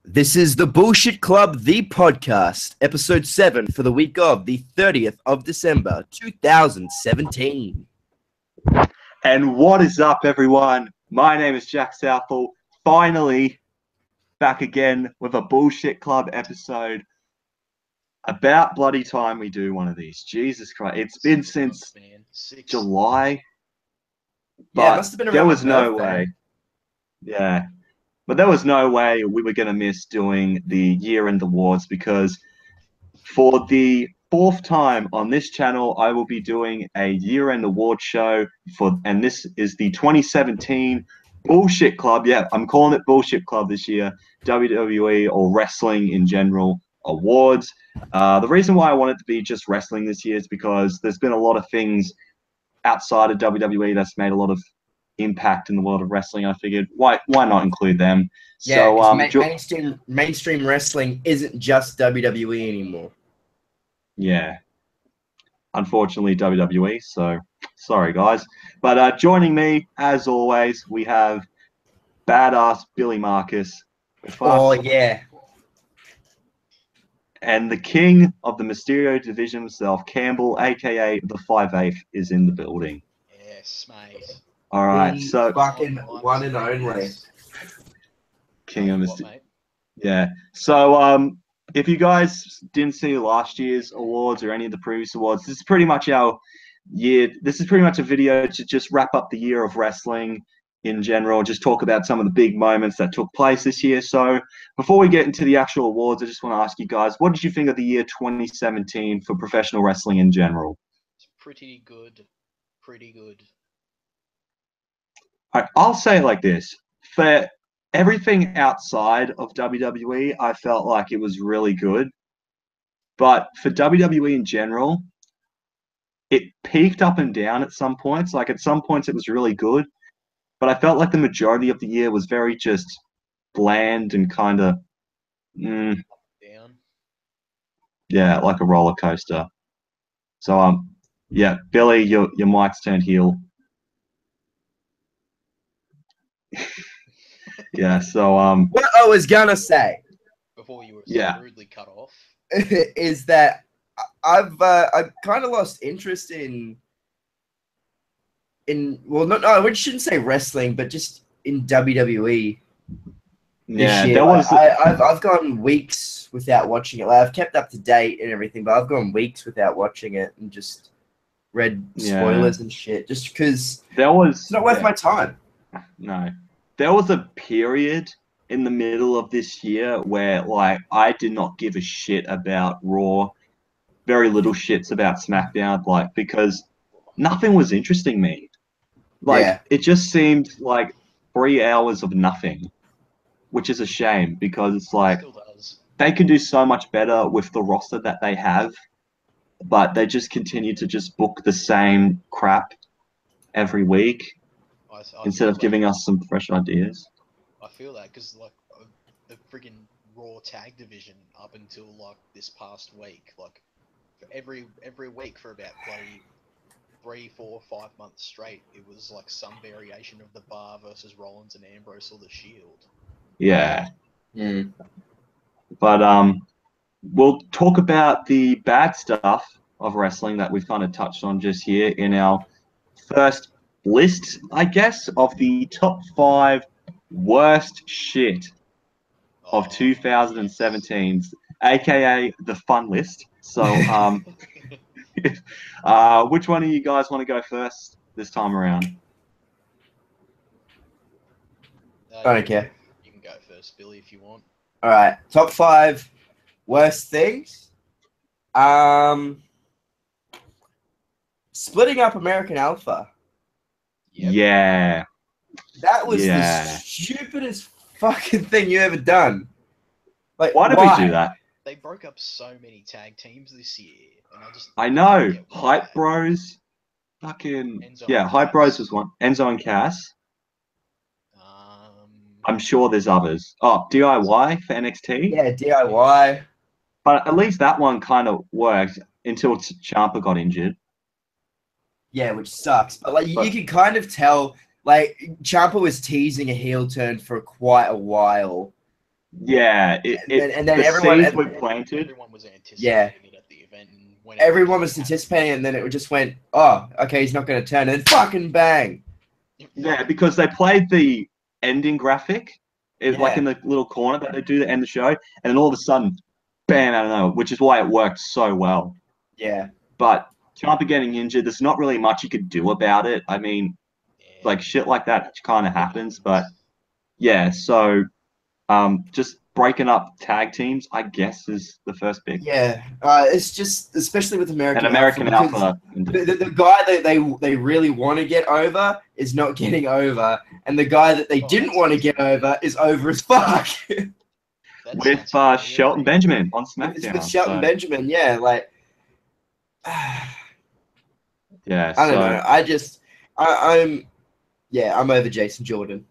This is the Bullshit Club, the podcast, episode 7 for the week of the 30th of December, 2017. And what is up, everyone? My name is Jack Southall. Finally, back again with a Bullshit Club episode. About bloody time we do one of these. Jesus Christ. It's been since July. But it must have been around there was my no birthday. way. Yeah. But there was no way we were going to miss doing the year-end awards because for the fourth time on this channel, I will be doing a year-end award show and this is the 2017 Bullshit Club. Yeah, I'm calling it Bullshit Club this year. WWE or wrestling in general awards. The reason why I want it to be just wrestling this year is because there's been a lot of things outside of WWE that's made a lot of impact in the world of wrestling. I figured why not include them. Yeah, So mainstream wrestling isn't just WWE anymore. Yeah, unfortunately WWE, so sorry guys. But joining me as always we have badass Billy Marcus with Oh us, yeah. and the king of the Mysterio Division himself, Campbell, aka the 5'8", is in the building. Yes, mate. All right, The so fucking one and only king of Mysterio. Yeah. So if you guys didn't see last year's awards or any of the previous awards, this is pretty much our year. This is pretty much a video to just wrap up the year of wrestling in general, just talk about some of the big moments that took place this year. So before we get into the actual awards, I just want to ask you guys, what did you think of the year 2017 for professional wrestling in general? It's pretty good. Pretty good. I'll say it like this. For everything outside of WWE, I felt like it was really good. But for WWE in general, it peaked up and down at some points. Like at some points it was really good. But I felt like the majority of the year was very just bland and kind of, Down. yeah, like a roller coaster. So, yeah, Billy, your mic's turned heel. Yeah, so What I was gonna say Before you were Yeah. rudely cut off. is that I've kind of lost interest in well, no, I shouldn't say wrestling, but just in WWE this yeah, year. there was I've gone weeks without watching it. Like, I've kept up to date and everything, but I've gone weeks without watching it and just read spoilers and shit, just because it's not worth my time. No. There was a period in the middle of this year where, like, I did not give a shit about Raw, very little shits about SmackDown, like, because nothing was interesting me. Like, Yeah. it just seemed like 3 hours of nothing, which is a shame because it's like Still does. they can do so much better with the roster that they have, but they just continue to just book the same crap every week I instead of giving us some fresh ideas. I feel that because like the friggin' Raw tag division up until like this past week, like for every week for about bloody 3, 4, 5 months straight, it was like some variation of the Bar versus Rollins and Ambrose or the Shield. Yeah. Mm. But we'll talk about the bad stuff of wrestling that we've kind of touched on just here in our first list, I guess, of the top 5 worst shit of 2017, aka the fun list. So, which one of you guys want to go first this time around? I don't care. You can go first, Billy, if you want. All right, top 5 worst things. Splitting up American Alpha. Yep. Yeah. That was the stupidest fucking thing you ever done. Like, Why did we do that? They broke up so many tag teams this year, and I know. get why. Hype Bros. Fucking Enzo yeah, and Hype Cass. Bros was one. Enzo and Cass. I'm sure there's others. Oh, DIY for NXT. Yeah, DIY. But at least that one kind of worked until Ciampa got injured. Yeah, which sucks. But like, you can kind of tell, like, Ciampa was teasing a heel turn for quite a while. Yeah, and then the everyone seeds were planted. Everyone was anticipating it at the event. And when everyone was anticipating, and then it just went, oh, okay, he's not going to turn, and fucking bang. Yeah, because they played the ending graphic, like in the little corner that they do to end the show, and then all of a sudden, bam, out of nowhere, which is why it worked so well. Yeah. But Ciampa getting injured, there's not really much you could do about it. I mean, like shit like that kind of happens, but yeah, so just breaking up tag teams, I guess, is the first pick. Yeah, it's just, especially with American Alpha. The guy that they really want to get over is not getting over, and the guy that they didn't want to get over is over as fuck. With Shelton Benjamin on SmackDown. With Shelton Benjamin, yeah, like, yeah. I don't know. I'm over Jason Jordan.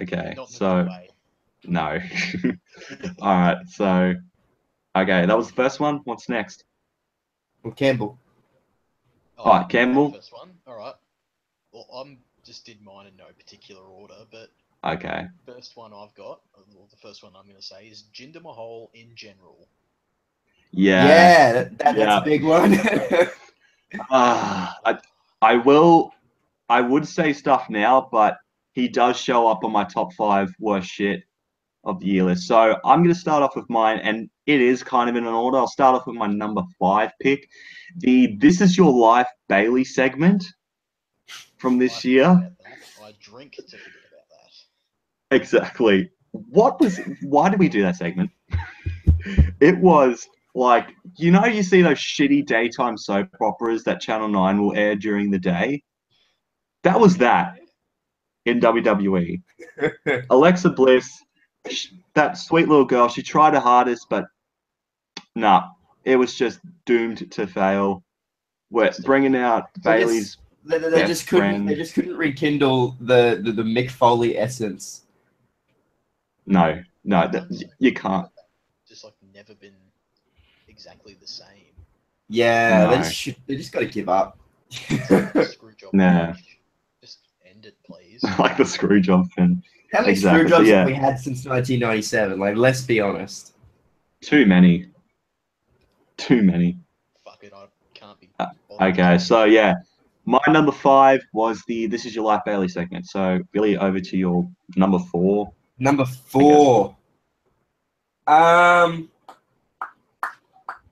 Okay, so no. All right, so okay, that was the first one. What's next? Well, Campbell. All right, Campbell. First one. All right. Well, I'm just did mine in no particular order, but okay. First one I've got, or the first one I'm going to say is Jinder Mahal in general. Yeah, that's a big one. I would say stuff now, but he does show up on my top 5 worst shit of the year list. So I'm going to start off with mine, and it is kind of in an order. I'll start off with my number 5 pick, the "This Is Your Life" Bayley segment from this year. I drink to forget about that. Exactly. Why did we do that segment? It was like, you see those shitty daytime soap operas that Channel 9 will air during the day? That was that in WWE. Alexa Bliss, that sweet little girl, she tried her hardest, but nah, it was just doomed to fail. We're bringing out Bayley's They just couldn't rekindle the Mick Foley essence. No, you can't. Just like never been exactly the same. Yeah, no. they just got to give up. Screw job. Nah. Just end it, please. Like the screw job thing. How many screw jobs have we had since 1997? Like, let's be honest. Too many. Fuck it, I can't be. Okay, so yeah, my number 5 was the "This Is Your Life" Bayley segment. So Billy, over to your number 4. Number 4. We're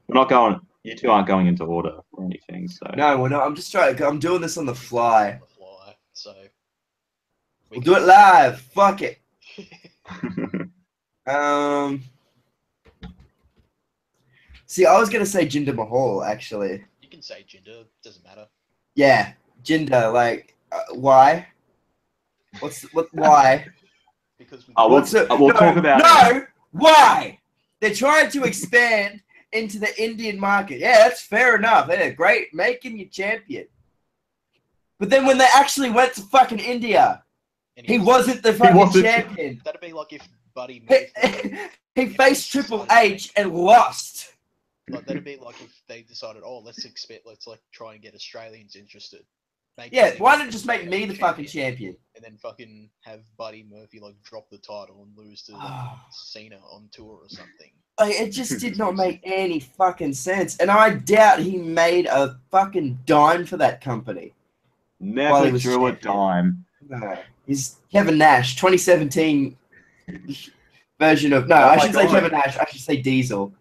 not going. You two aren't going into order or anything. So no, we're not. I'm just trying. I'm doing this on the fly. So we'll do it live. Fuck it. See, I was gonna say Jinder Mahal, actually. You can say Jinder. Doesn't matter. Yeah, Jinder. Like, why? Why? Because we'll talk about why? They're trying to expand into the Indian market. Yeah, that's fair enough. They're great, making you champion. But then when they actually went to fucking India, he wasn't the fucking champion. That'd be like if Buddy he faced Triple H and lost. Like, that'd be like if they decided, let's like try and get Australians interested. Why not just make me the fucking champion? And then fucking have Buddy Murphy like drop the title and lose to Cena on tour or something. Like, it just did not make any fucking sense. And I doubt he made a fucking dime for that company. Never drew a dime. No. He's Kevin Nash, 2017 version of... No, I shouldn't say Kevin Nash. I should say Diesel.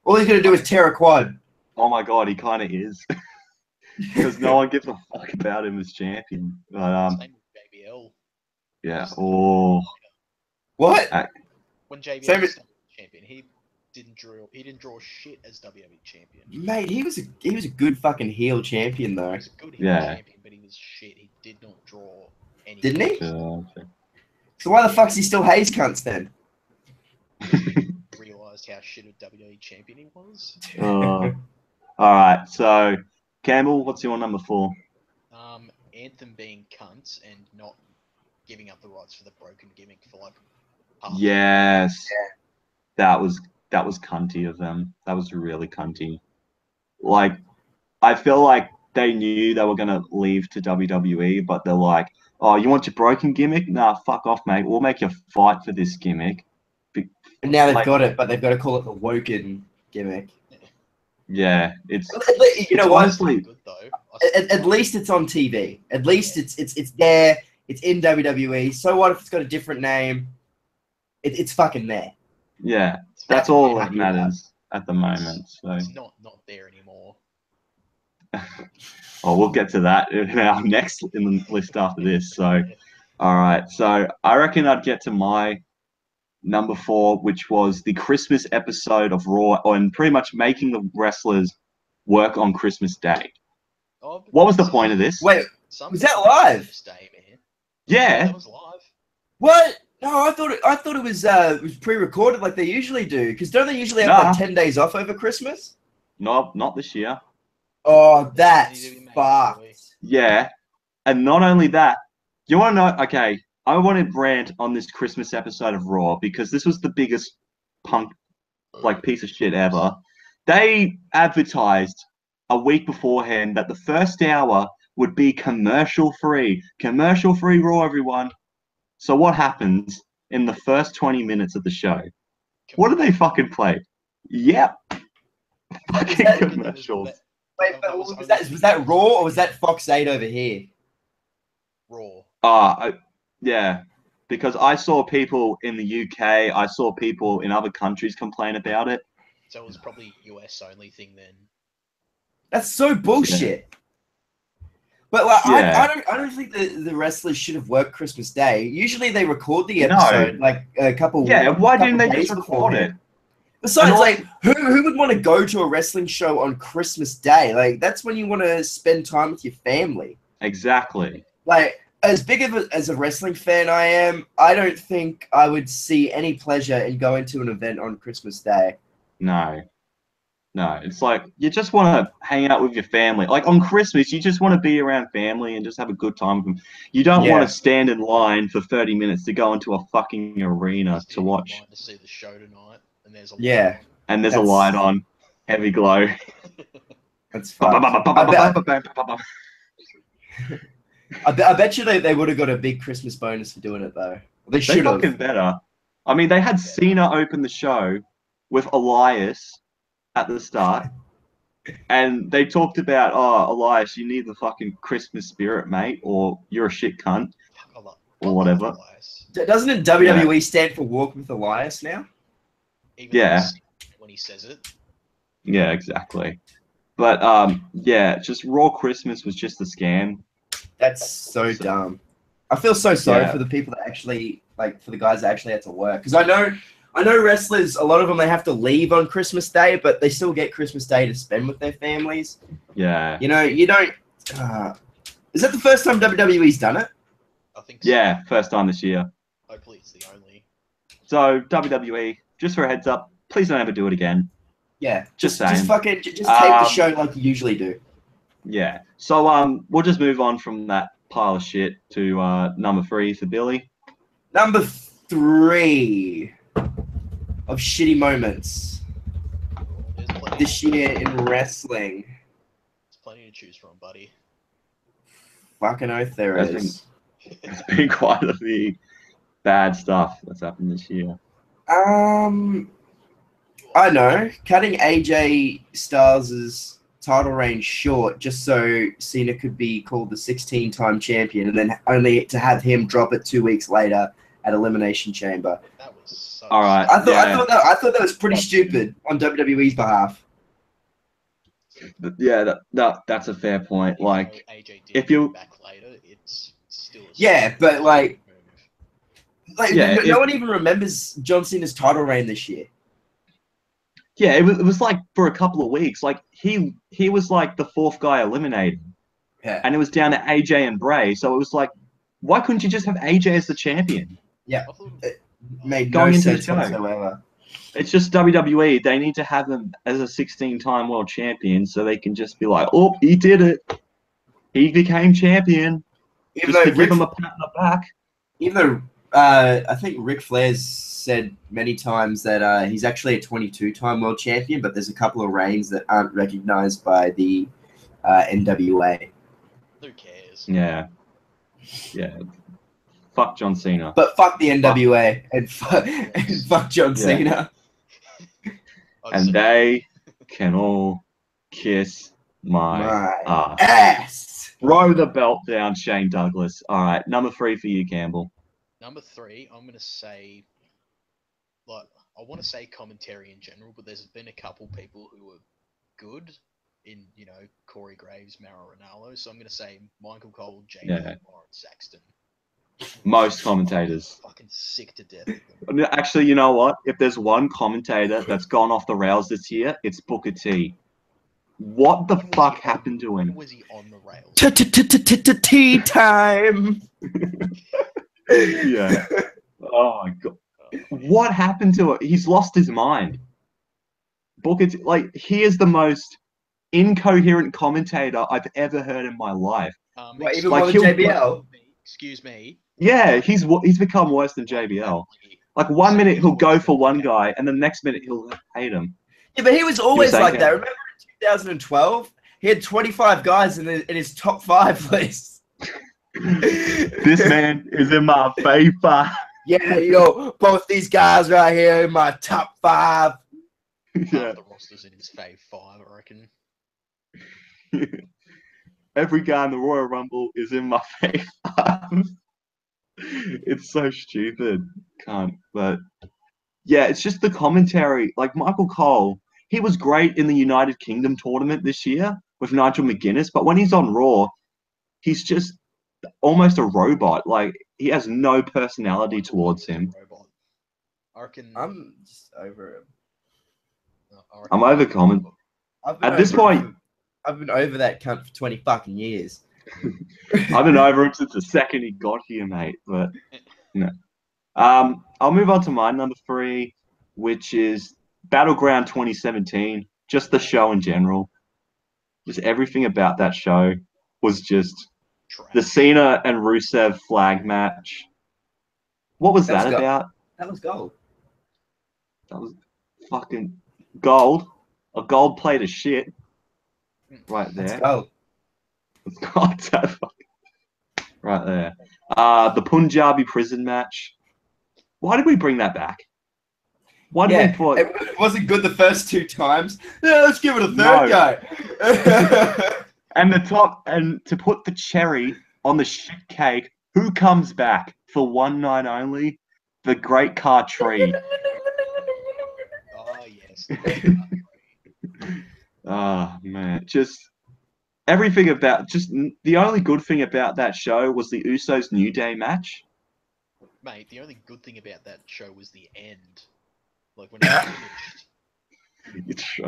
All he's going to do is tear a quad. Oh my God, he kind of is. Because no one gives a fuck about him as champion. But, same with JBL. Yeah. Oh. What? When JBL was champion, he didn't draw shit as WWE champion. Mate, he was a good fucking heel champion though. He was a good heel champion, but he was shit. He did not draw any. Didn't he? So why the fuck's he still Hayes cunts then? Realised how shit a WWE champion he was. All right, so Campbell, what's your number 4? Anthem being cunts and not giving up the rights for the broken gimmick for like. Yes, that was cunty of them. That was really cunty. Like, I feel like they knew they were gonna leave to WWE, but they're like, "Oh, you want your broken gimmick? Nah, fuck off, mate. We'll make you fight for this gimmick." And now they've Like- got it, but they've got to call it the Woken gimmick. Yeah, it's You know it's what? honestly, Good though. At least it's on TV. At least it's there. It's in WWE. So what if it's got a different name? It's fucking there. yeah, It's that's fucking all weird. that matters at the moment. So, It's not there anymore. oh, we'll get to that in our next in the list after this. So, all right. So I reckon I'd get to my number 4, which was the Christmas episode of Raw, and pretty much making the wrestlers work on Christmas Day. Oh, but What was the some- point of this? Wait, some was that people live? Christmas Day, man. Yeah, That was live. what? No, I thought it was pre-recorded like they usually do. Because don't they usually have Nah. like 10 days off over Christmas? no, not this year. Oh, that's Need to be made, fucked. boy. Yeah, and not only that, you want to know? Okay, I want to rant on this Christmas episode of Raw because this was the biggest punk piece of shit ever. They advertised a week beforehand that the first hour would be commercial free Raw, everyone. So what happens in the first 20 minutes of the show? What do they fucking play? Yep, fucking that- commercials. Wait, but was that Raw or was that Fox 8 over here? Raw. Yeah, because I saw people in the UK, I saw people in other countries complain about it. So it was probably US only thing then. That's so bullshit. But like, Yeah. I don't think the wrestlers should have worked Christmas Day. Usually they record the No. episode like a couple. Yeah, why couple didn't they days just record beforehand. it? Besides, And like, who would want to go to a wrestling show on Christmas Day? Like, that's when you want to spend time with your family. Exactly. Like, as big of as a wrestling fan I am, I don't think I would see any pleasure in going to an event on Christmas Day. No, it's like you just want to hang out with your family. Like on Christmas, you just want to be around family and just have a good time with them. You don't want to stand in line for 30 minutes to go into a fucking arena to Standing in watch. line to see the show tonight, and there's a Yeah. And there's a That's- light on, heavy glow. That's fun. I bet you they would have got a big Christmas bonus for doing it, though. They They should have. fucking better. I mean, they had Cena open the show with Elias at the start. And they talked about, oh, Elias, you need the fucking Christmas spirit, mate, or you're a shit cunt, I love or whatever. Elias. Doesn't it WWE stand for Walk with Elias now? Even Yeah. when he says it. Yeah, exactly. But yeah, just Raw Christmas was just a scam. That's so dumb. I feel so sorry Yeah. for the people that actually, like, for the guys that actually had to work. Because I know wrestlers, a lot of them, they have to leave on Christmas Day, but they still get Christmas Day to spend with their families. Yeah. You know, you don't... is that the first time WWE's done it? I think so. Yeah, first time this year. Hopefully it's the only. So WWE, just for a heads up, please don't ever do it again. Yeah. Just Just saying. fucking... Just tape the show like you usually do. Yeah. So we'll just move on from that pile of shit to number 3 for Billy. Number 3 of shitty moments There's plenty, this year in wrestling. there's plenty to choose from, buddy. Fucking oath there That's is. It's been quite a few bad stuff that's happened this year. I know. Cutting AJ Styles' title reign short just so Cena could be called the 16-time champion, and then only to have him drop it 2 weeks later at Elimination Chamber. That was so All right. I Yeah. thought that was pretty stupid on WWE's behalf. Yeah, that's a fair point. Even Like, though AJ did if you- come back later, it's still a Yeah, stupid but, like- move. Yeah, no one even remembers John Cena's title reign this year. yeah, it was like for a couple of weeks. Like he was like the 4th guy eliminated, Yeah. and it was down to AJ and Bray. So it was like, why couldn't you just have AJ as the champion? I thought, Made Going no into the sense show. whatsoever. It's just WWE. They need to have him as a 16-time world champion, so they can just be like, oh, he did it. He became champion. Even Just though to give him a pat on the back. Even though I think Ric Flair's said many times that he's actually a 22-time world champion, but there's a couple of reigns that aren't recognized by the NWA. who cares? Yeah. Yeah. Fuck John Cena. But fuck the NWA and fuck John Cena. And they can all kiss my ass. Throw the belt down, Shane Douglas. All right, number 3 for you, Campbell. Number 3, I'm gonna say, like, I want to say commentary in general, but there's been a couple people who are good in, you know, Corey Graves, Mauro Ranallo. So I'm gonna say Michael Cole, JD, and Saxton. Most commentators. Fucking sick to death of them. Actually, you know what? If there's one commentator that's gone off the rails this year, it's Booker T. What the fuck happened to him? When was he on the rails? Tea time. Yeah. Oh my god. What happened to it? He's lost his mind. Booker T, like, he is the most incoherent commentator I've ever heard in my life. Even more than JBL? Excuse me. Yeah, he's become worse than JBL. Like, 1 minute he'll go for one guy, and the next minute he'll hate him. Yeah, but he was always like that. Remember in 2012? He had 25 guys in his top 5 list. This man is in my favor. Yeah, yo, both these guys right here in my top 5. Yeah. The roster's in his fave 5, I reckon. Every guy in the Royal Rumble is in my favor. It's so stupid. Can't. But yeah, it's just the commentary. Like Michael Cole, he was great in the United Kingdom tournament this year with Nigel McGuinness, but when he's on Raw, he's just almost a robot. Like, he has no personality towards him. I reckon, I'm just over him. I'm over comment. At this point, I've been over that cunt for 20 fucking years. I've been over him since the second he got here, mate. But no. I'll move on to my number 3, which is Battleground 2017. Just the show in general. Just everything about that show was just the Cena and Rusev flag match. What was that about? That was gold. That was fucking gold. A gold plate of shit. Right there. Let's go. Right there. The Punjabi prison match. Why did we bring that back? Why did we put... It wasn't good the first 2 times. Yeah, let's give it a third go. And to put the cherry on the shit cake, who comes back for one night only? The Great Car Tree. Oh, yes. Oh, man. Just everything about... Just the only good thing about that show was the Usos New Day match. Mate, the only good thing about that show was the end. Like, when it finished.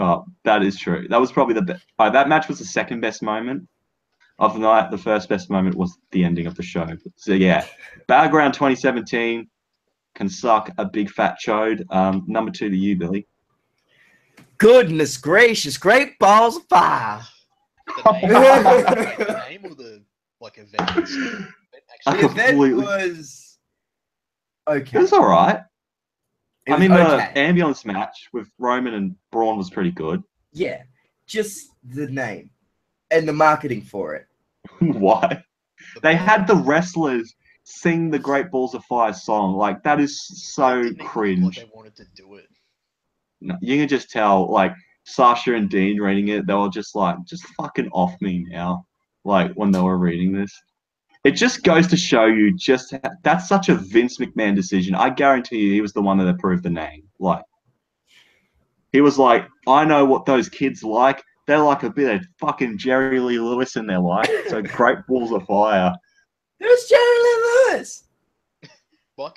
That is true. That was probably the best. That match was the second best moment of the night. The first best moment was the ending of the show. So, yeah. Battleground 2017 can suck a big fat chode. Number 2 to you, Billy. Goodness gracious, great balls of fire. The name or the event? The event was okay. It was all right. The ambulance match with Roman and Braun was pretty good. Yeah, just the name and the marketing for it. Why? They had the wrestlers sing the Great Balls of Fire song. Like, that is so cringe. They wanted to do it. No, you can just tell, like, Sasha and Dean reading it, they were just like, just fucking off me now. Like, when they were reading this. It just goes to show you that's such a Vince McMahon decision. I guarantee you he was the one that approved the name. Like, he was like, I know what those kids like. They're like a bit of fucking Jerry Lee Lewis in their life. So Great Balls of Fire. There's Jerry Lee Lewis. My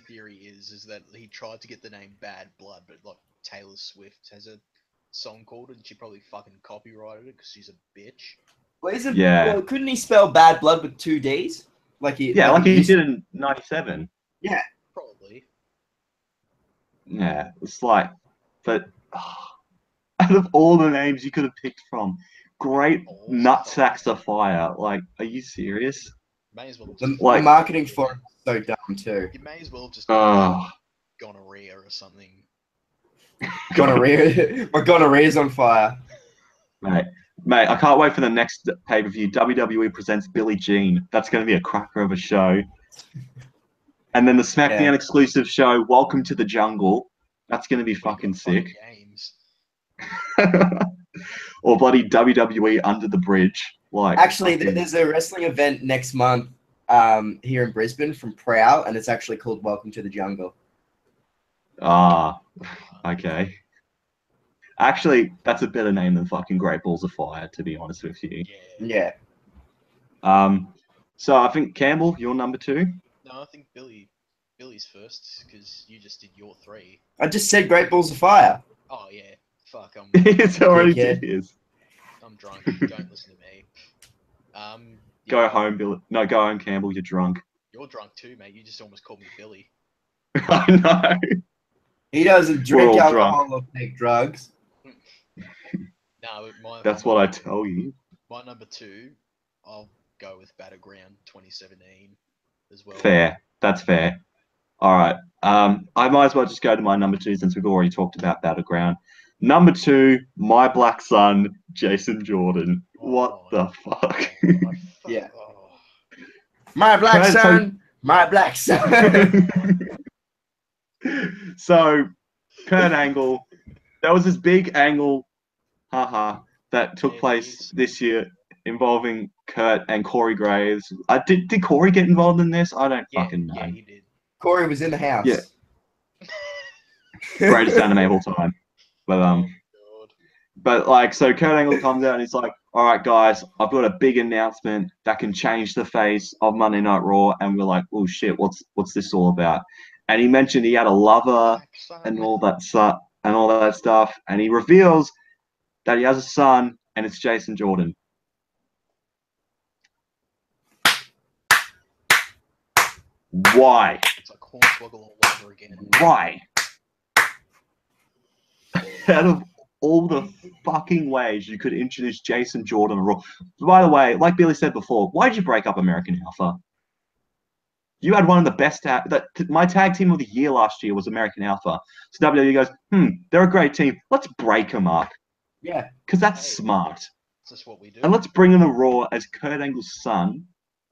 theory is that he tried to get the name Bad Blood, but like Taylor Swift has a song called it, and she probably fucking copyrighted it because she's a bitch. Well, couldn't he spell Bad Blood with 2 Ds? Like he did in '97. Yeah, probably. Yeah, it's like, but out of all the names you could have picked from, Great Nutsacks of Fire. Like, are you serious? May as well. The marketing for it is so dumb too. You may as well just gonorrhea or something. Gonorrhea. My gonorrhea's on fire. Mate, I can't wait for the next pay-per-view. WWE presents Billie Jean. That's going to be a cracker of a show. And then the SmackDown exclusive show, Welcome to the Jungle. That's going to be fucking sick. Games. Or bloody WWE Under the Bridge. Like, actually, there's a wrestling event next month here in Brisbane from Prowl, and it's actually called Welcome to the Jungle. Ah, okay. Actually, that's a better name than fucking Great Balls of Fire, to be honest with you. Yeah. So I think Campbell, you're number 2. No, I think Billy's first because you just did your 3. I just said Great Balls of Fire. Oh yeah, fuck. It's already did his. I'm drunk. Don't listen to me. Go home, Billy. No, go home, Campbell. You're drunk. You're drunk too, mate. You just almost called me Billy. I know. He doesn't drink alcohol or take drugs. No, that's what I tell you. My number 2, I'll go with Battleground 2017 as well. Fair. That's fair. All right. I might as well just go to my number 2 since we've already talked about Battleground. Number 2, my black son, Jason Jordan. What the fuck? Yeah. My black son. My black son. So, Kurt Angle, that was this big angle, that took place this year involving Kurt and Corey Graves. Did Corey get involved in this? I don't fucking know. Yeah, he did. Corey was in the house. Yeah. Greatest anime of all time. But like, so Kurt Angle comes out and he's like, all right, guys, I've got a big announcement that can change the face of Monday Night Raw. And we're like, oh shit, what's this all about? And he mentioned he had a lover and all that stuff. And he reveals that he has a son, and it's Jason Jordan. Why? It's like Hornswoggle all over again. Why? Out of all the fucking ways you could introduce Jason Jordan on Raw. By the way, like Billy said before, why did you break up American Alpha? You had one of the best my tag team of the year last year was American Alpha. So WWE goes, they're a great team. Let's break them up. Yeah. Because that's smart. That's just what we do. And let's bring in a Raw as Kurt Angle's son.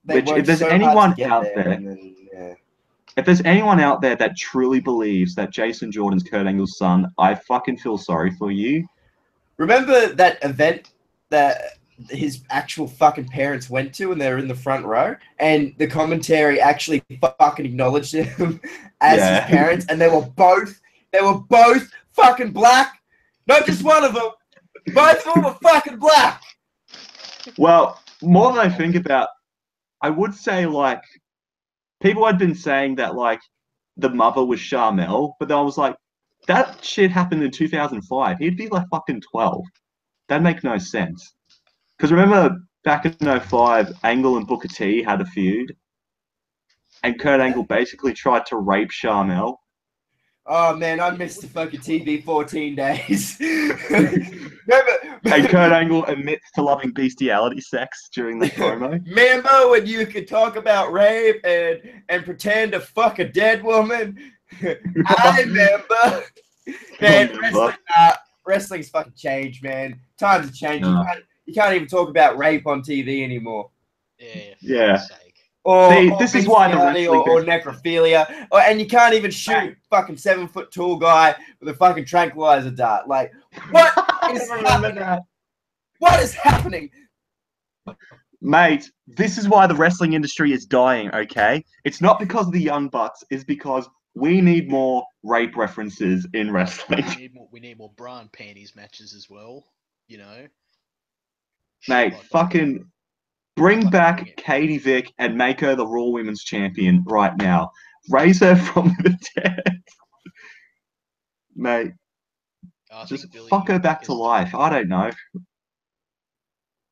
Which, if there's anyone out there, if there's anyone out there that truly believes that Jason Jordan's Kurt Angle's son, I fucking feel sorry for you. Remember that event that his actual fucking parents went to and they were in the front row? And the commentary actually fucking acknowledged him as his parents, and they were both fucking black. Not just one of them. Both of them were fucking black. Well, more than I think about, I would say, like, people had been saying that, like, the mother was Charmel, but then I was like, that shit happened in 2005. He'd be, like, fucking 12. That'd make no sense. Because remember, back in 2005, Angle and Booker T had a feud, and Kurt Angle basically tried to rape Charmel. Oh, man, I missed the fucking TV 14 days. And Kurt Angle admits to loving bestiality sex during the promo. Remember when you could talk about rape and pretend to fuck a dead woman? I remember. Man, wrestling's fucking changed, man. Times have changed. You can't even talk about rape on TV anymore. Yeah. Or this is why the wrestling or necrophilia, and you can't even shoot fucking 7-foot tall guy with a fucking tranquilizer dart. Like, what is happening? What is happening? Mate, this is why the wrestling industry is dying, okay? It's not because of the Young Bucks, it's because we need more rape references in wrestling. We need more bra and panties matches as well, you know? Mate, fucking bring back Katie Vick and make her the Raw Women's Champion right now. Raise her from the dead. Mate, just fuck her back to life. I don't know.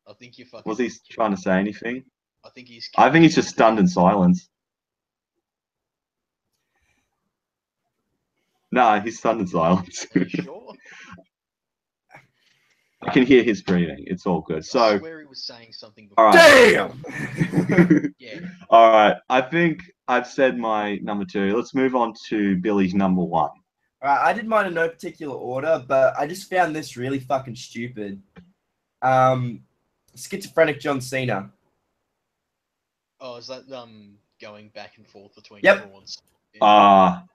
I think you fucking... Was he trying to say anything? I think he's just stunned in silence. No, he's stunned in silence. Are you sure? I can hear his breathing. It's all good. So, I swear he was saying something before. All right. Damn! Yeah. All right. I think I've said my number 2. Let's move on to Billy's number 1. All right, I did mine in no particular order, but I just found this really fucking stupid. Schizophrenic John Cena. Oh, is that going back and forth between Yep. Raw and SmackDown.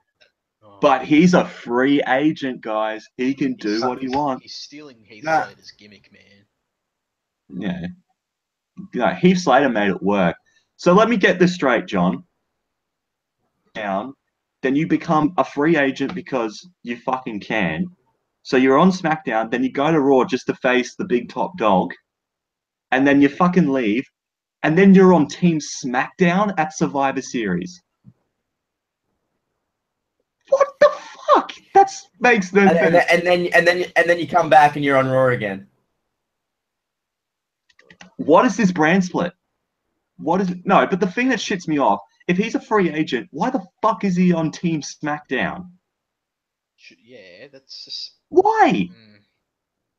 Oh, But he's a free agent, guys. He can do what he wants. He's stealing Heath Nah. Slater's gimmick, man. Yeah. You know, Heath Slater made it work. So let me get this straight, John. Down, then you become a free agent because you fucking can. So you're on SmackDown, then you go to Raw just to face the big top dog, and then you fucking leave, and then you're on Team SmackDown at Survivor Series. What the fuck? That makes no sense. And then you come back and you're on Raw again. What is this brand split? What is it? No, but the thing that shits me off, if he's a free agent, why the fuck is he on Team SmackDown? Yeah, that's just... Why?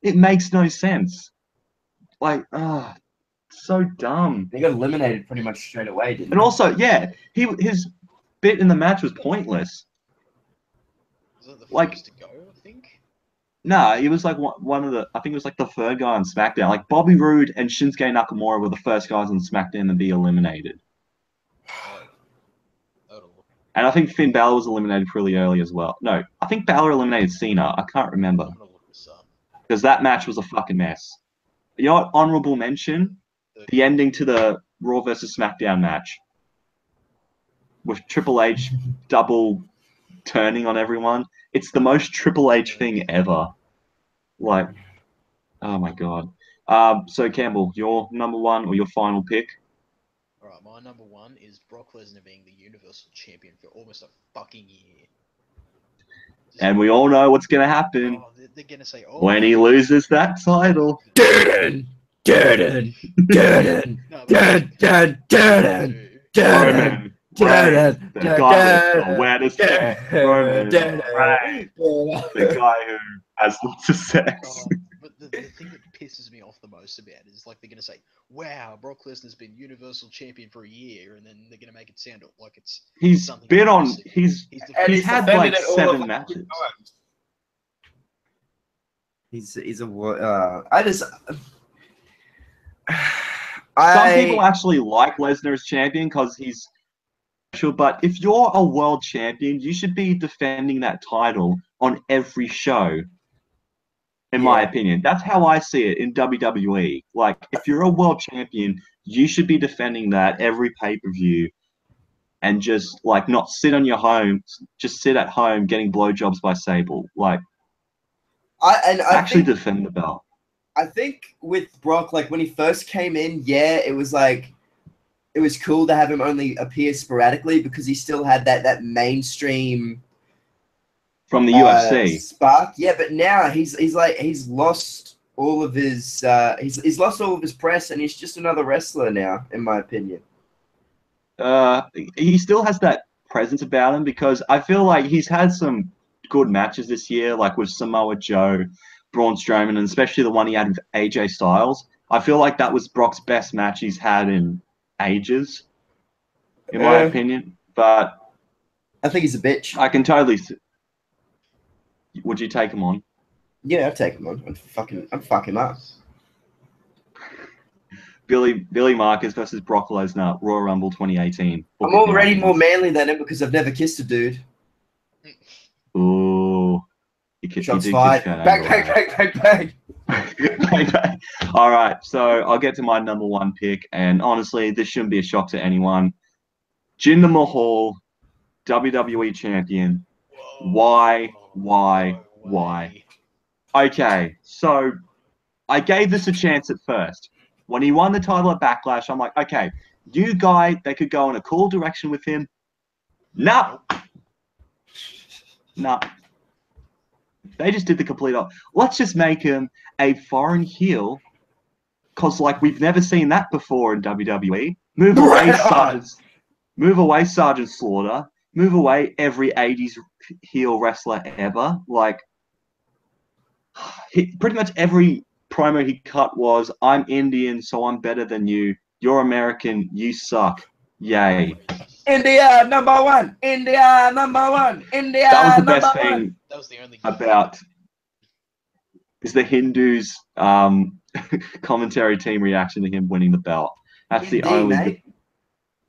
It makes no sense. Like, so dumb. They got eliminated pretty much straight away, didn't they? And also, yeah, his bit in the match was pointless. Was that the Like- first to go, I think? Nah, he was like one of the, I think it was like the third guy on SmackDown. Like Bobby Roode and Shinsuke Nakamura were the first guys on SmackDown to be eliminated. And I think Finn Balor was eliminated pretty early as well. No, I think Balor eliminated Cena. I can't remember. I'm gonna look this up. Because that match was a fucking mess. You know what? Honorable mention? The ending to the Raw versus SmackDown match. With Triple H double turning on everyone. It's the most Triple H thing ever. Like, oh my god. So Campbell, your number one or your final pick? Alright, my number one is Brock Lesnar being the Universal Champion for almost a fucking year. And we all know what's going to happen They're gonna say, oh, when he loses that title. Durden. Roman, Reigns, the guy with the wettest hair. Roman Reigns, the guy who has lots of sex. But the thing that pisses me off the most about it is like they're gonna say, "Wow, Brock Lesnar's been Universal Champion for a year," and then they're gonna make it sound like it's He's something been on. impressive. He's had like 7 matches. He's a I just Some people actually like Lesnar as champion because he's special, but if you're a world champion, you should be defending that title on every show. In my opinion, that's how I see it in WWE. Like, if you're a world champion, you should be defending that every pay-per-view, and just like not sit on your home, just sit at home getting blowjobs by Sable. Like, I actually think, defend the belt. I think with Brock, like when he first came in, it was like it was cool to have him only appear sporadically because he still had that mainstream From the UFC. spark. Yeah, but now he's lost all of his he's lost all of his press and he's just another wrestler now, in my opinion. He still has that presence about him because I feel like he's had some good matches this year, like with Samoa Joe, Braun Strowman, and especially the one he had with AJ Styles. I feel like that was Brock's best match he's had in ages, in my opinion. But I think he's a bitch. I can totally. Would you take him on? Yeah, I'd take him on. I'd fuck him up. Billy Marcus versus Brock Lesnar, Royal Rumble 2018. I'm already more manly than him because I've never kissed a dude. Ooh. Shots fired. Bang. All right, so I'll get to my number one pick, and honestly, this shouldn't be a shock to anyone. Jinder Mahal, WWE Champion. Why? Okay, so I gave this a chance at first. When he won the title at Backlash, I'm like, okay, new guy, they could go in a cool direction with him. Nah. They just did the complete opposite. Let's just make him a foreign heel, because like we've never seen that before in WWE. Move away Sergeant Slaughter. Move away every 80s heel wrestler ever. Like, pretty much every promo he cut was, I'm Indian, so I'm better than you. You're American, you suck. Yay. India number one. India number one. India. That was the best thing That was the only about is the Hindus commentary team reaction to him winning the belt. That's the only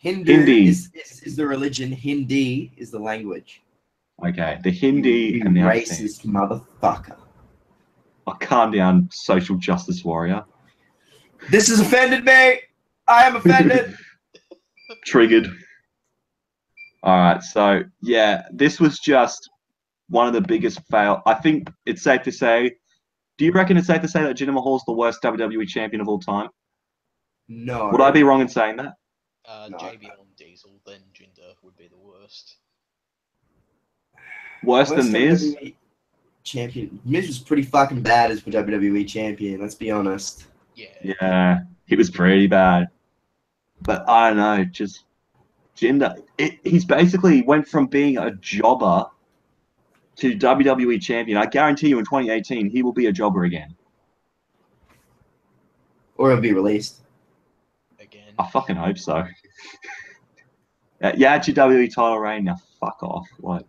Hindu Hindi. is the religion. Hindi is the language. Okay, the Hindi You announce team. racist motherfucker. Oh, calm down, social justice warrior. This has offended me. I am offended. Triggered. All right, so yeah, this was just one of the biggest fail. I think it's safe to say. Do you reckon it's safe to say that Jinder Mahal is the worst WWE champion of all time? No. Would I be wrong in saying that? No. JBL and Diesel, then Jinder would be the worst. Worse than Miz? WWE champion. Miz was pretty fucking bad as WWE champion. Let's be honest. Yeah. Yeah, he was pretty bad. But I don't know, just Jinder. He's basically went from being a jobber to WWE champion. I guarantee you in 2018, he will be a jobber again. Or it'll be released. Again. I fucking hope so. Yeah, it's your WWE title reign. Now fuck off. Like,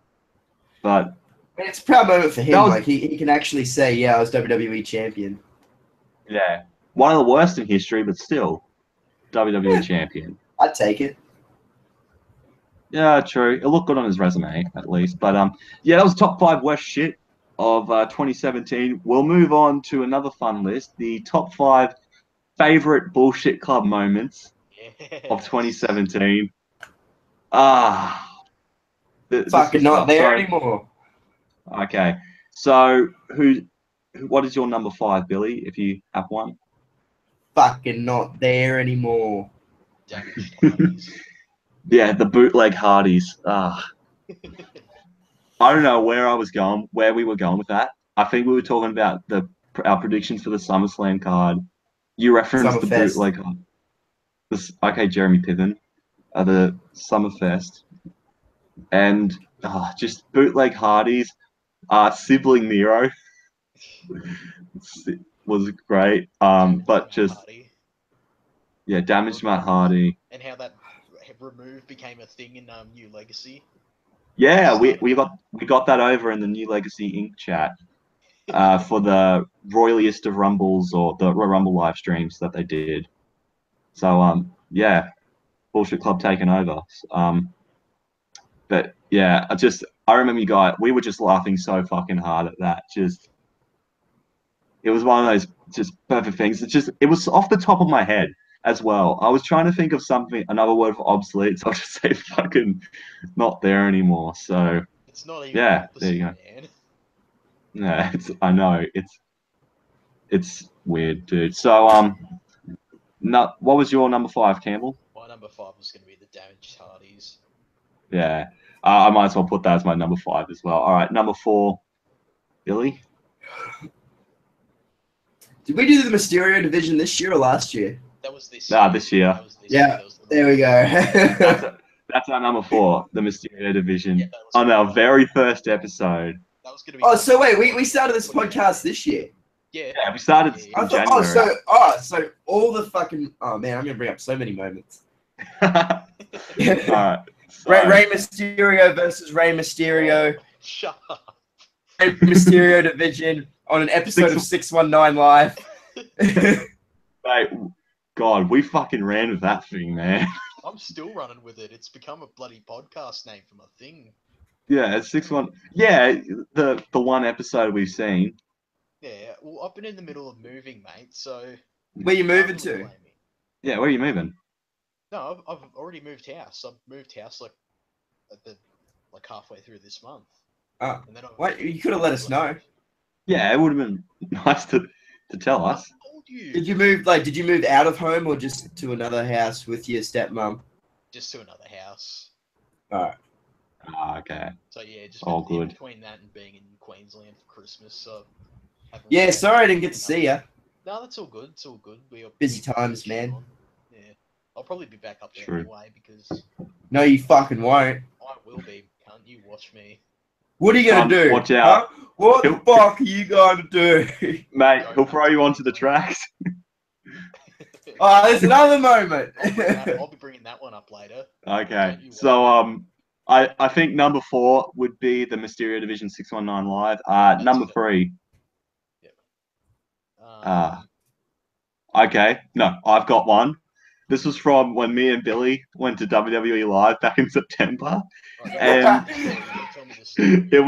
but It's a proud moment for him. That was- Like he can actually say, "Yeah, I was WWE champion." yeah, one of the worst in history, but still WWE champion. I'd take it. Yeah, true. It looked good on his resume, at least. But yeah, that was top 5 worst shit of 2017. We'll move on to another fun list: the top 5 favorite bullshit club moments of 2017. Fucking not there anymore. Okay, so what is your number 5, Billy? If you have one. Fucking not there anymore. Damaged Hardys. Yeah, the bootleg Hardys. I don't know where we were going with that. I think we were talking about our predictions for the SummerSlam card. You referenced the Summerfest. bootleg. Okay, Jeremy Piven, the Summerfest, and just bootleg Hardys. Sibling Nero was great. But just Hardy. yeah, damaged Matt Hardy. And how that remove became a thing in New Legacy. Yeah, we got that over in the New Legacy Inc. chat for the royaliest of Rumbles or the Rumble live streams that they did. So yeah, Bullshit Club taking over. But yeah, I remember you guys. We were just laughing so fucking hard at that. It was one of those just perfect things. It was off the top of my head as well. I was trying to think of another word for obsolete, so I'll just say fucking not there anymore. So It's not even yeah, opposite, there you go. man. Yeah, I know it's weird, dude. So what was your number 5, Campbell? My number 5 was going to be the Damaged Hardys. Yeah, I might as well put that as my number 5 as well. All right, number 4, Billy. Did we do the Mysterio division this year or last year? That was this Nah, year. this year. That was this Yeah, year. That was the there we go. That's our number 4, the Mysterio division, Yeah, that was on good. our very first episode. That was going to be. Oh, so wait, we started this podcast this year. Yeah. Yeah, we started I in thought, January. so all the fucking, oh man, I'm gonna bring up so many moments. All right. So, Rey Mysterio versus Rey Mysterio. Shut up. Rey Mysterio division on an episode of 619 Live. mate, God, we fucking ran with that thing, man. I'm still running with it. It's become a bloody podcast name for my thing. Yeah, it's 6-1. Yeah, the one episode we've seen. Yeah. Well, I've been in the middle of moving, mate. So. Where you moving can't to? blame me. Yeah, where are you moving? No, I've already moved house. I've moved house like halfway through this month. Oh, And then what? You could have let us know. Yeah, it would have been nice to tell us. I told you. Did you move out of home or just to another house with your stepmom? Just to another house. Alright. Okay. So yeah, just All in good. between that and being in Queensland for Christmas. So. Yeah, sorry I didn't get to see ya. No, that's all good. It's all good. Busy times, man. Yeah, I'll probably be back up there True. anyway because No, you fucking won't. I will be. Can't you watch me? What are you gonna do? Watch out. Huh? What the fuck are you gonna do? Mate, he'll throw you onto the tracks. Oh, there's another moment. I'll be bringing that one up later. Okay. So I think number 4 would be the Mysterio Division 619 Live. Number 3. Yeah. Okay. No, I've got one. This was from when me and Billy went to WWE Live back in September. Right, And tell me the story. it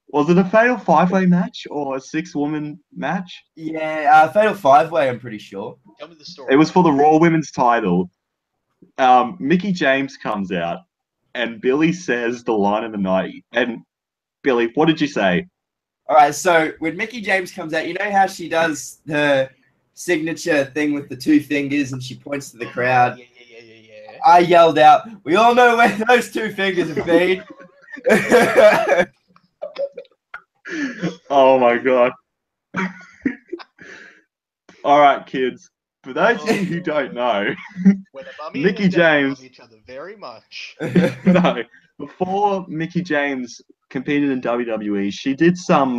was it a fatal 5-way match or a 6-woman match? Yeah, Fatal 5-Way, I'm pretty sure. Tell me the story. It was for the Raw Women's title. Mickie James comes out, and Billy says the line of the night. And Billy, what did you say? All right, so when Mickie James comes out, you know how she does her signature thing with the 2 fingers and she points to the crowd? Yeah. I yelled out, "We all know where those 2 fingers have been." Oh my god. All right, kids. For those of you who don't know, When a mummy Mickie and a daddy James- love each other very much. no, before Mickie James competed in WWE, she did some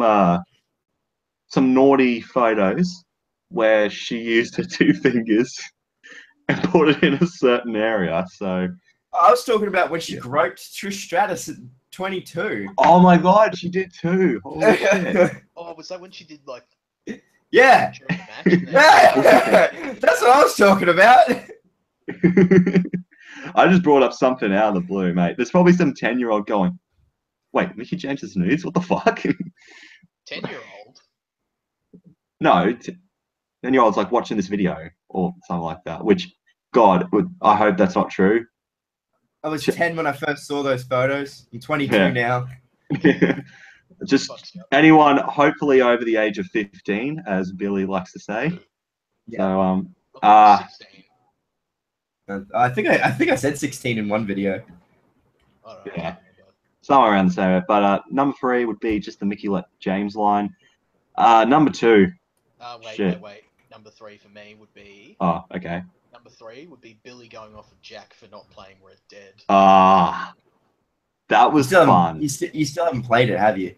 naughty photos where she used her 2 fingers and put it in a certain area. So I was talking about when she groped Trish Stratus at 22. oh my god, she did too. Holy shit. Oh, was that when she did like Yeah. during the match? And then- Yeah, that's what I was talking about. I just brought up something out of the blue, mate. There's probably some 10-year-old going, wait, Mickie James' nudes? What the fuck? 10-year-old. No, 10-year-olds like watching this video or something like that, which, God, I hope that's not true. I was 10 when I first saw those photos. I'm 22 Yeah. now. Just Fuck's up. anyone hopefully over the age of 15, as Billy likes to say. Yeah. So, I thought it was 16. I think I said 16 in one video. I don't know. Yeah. somewhere around the same. But number 3 would be just the Mickie James line. Number 2. Wait. Number 3 for me would be. Oh, okay. Number 3 would be Billy going off of Jack for not playing Red Dead. That was fun. You still haven't played it, have you?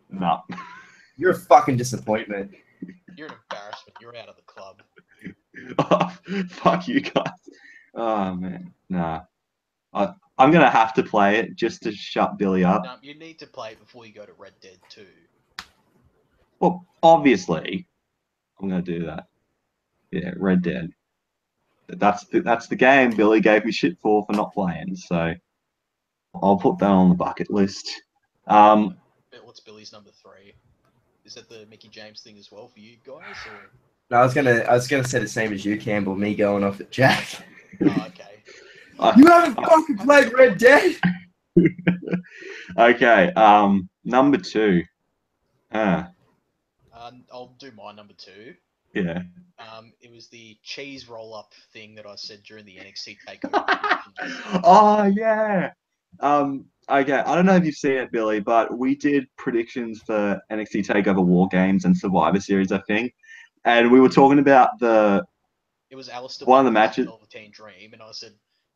No. You're a fucking disappointment. You're an embarrassment. You're out of the club. Oh, fuck you guys. Oh, man. Nah. I'm going to have to play it just to shut Billy up. No, you need to play it before you go to Red Dead 2. Well, obviously, I'm going to do that. Yeah, Red Dead. That's the game Billy gave me shit for not playing, so I'll put that on the bucket list. What's Billy's number 3? Is that the Mickie James thing as well for you guys? Or? No, I was gonna say the same as you, Campbell. Me going off at Jack. Oh, okay. You haven't fucking played Red Dead. Okay. Number 2. I'll do my number 2. Yeah. It was the cheese roll-up thing that I said during the NXT Takeover. Oh yeah. Okay. I don't know if you've seen it, Billy, but we did predictions for NXT Takeover War Games and Survivor Series, I think, and we were talking about It was Alistair one of the matches. Velveteen Dream, and I said,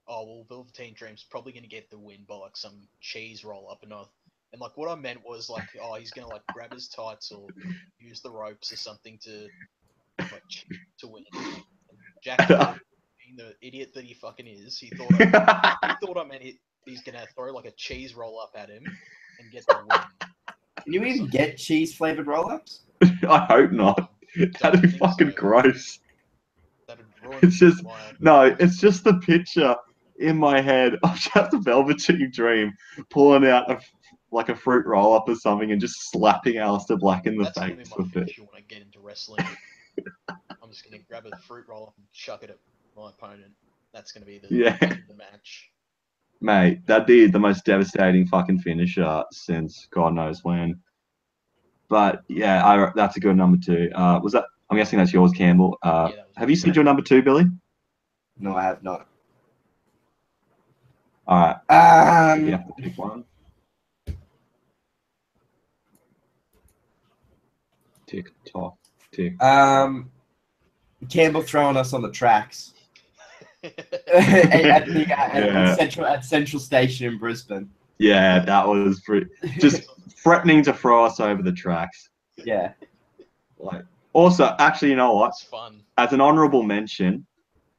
"Oh well, Velveteen Dream's probably going to get the win by like some cheese roll-up," and like what I meant was like, oh, he's going to like grab his tights or use the ropes or something to win. And Jack, being the idiot that he fucking is, he thought I meant he's gonna throw like a cheese roll up at him and get the win. Can you even get cheese flavored roll-ups? I hope not. That'd be fucking gross. That'd ruin It's just my... no. It's just the picture in my head of just a Velveteen Dream pulling out a fruit roll up or something and just slapping Aleister Black in the That's gonna be face my with it. future when I get into wrestling. I'm just gonna grab a fruit roll up and chuck it at my opponent. That's gonna be the end of the match. Mate, that'd be the most devastating fucking finisher since God knows when. But yeah, that's a good number 2. Was that? I'm guessing that's yours, Campbell. Yeah, that was Have you said your number 2, Billy? No, I have not. All right. You have to pick one. Tick tock tick. Campbell throwing us on the tracks at Central Station in Brisbane. Yeah, that was just threatening to throw us over the tracks. Yeah. Like, also, actually, you know what? It's fun. As an honourable mention,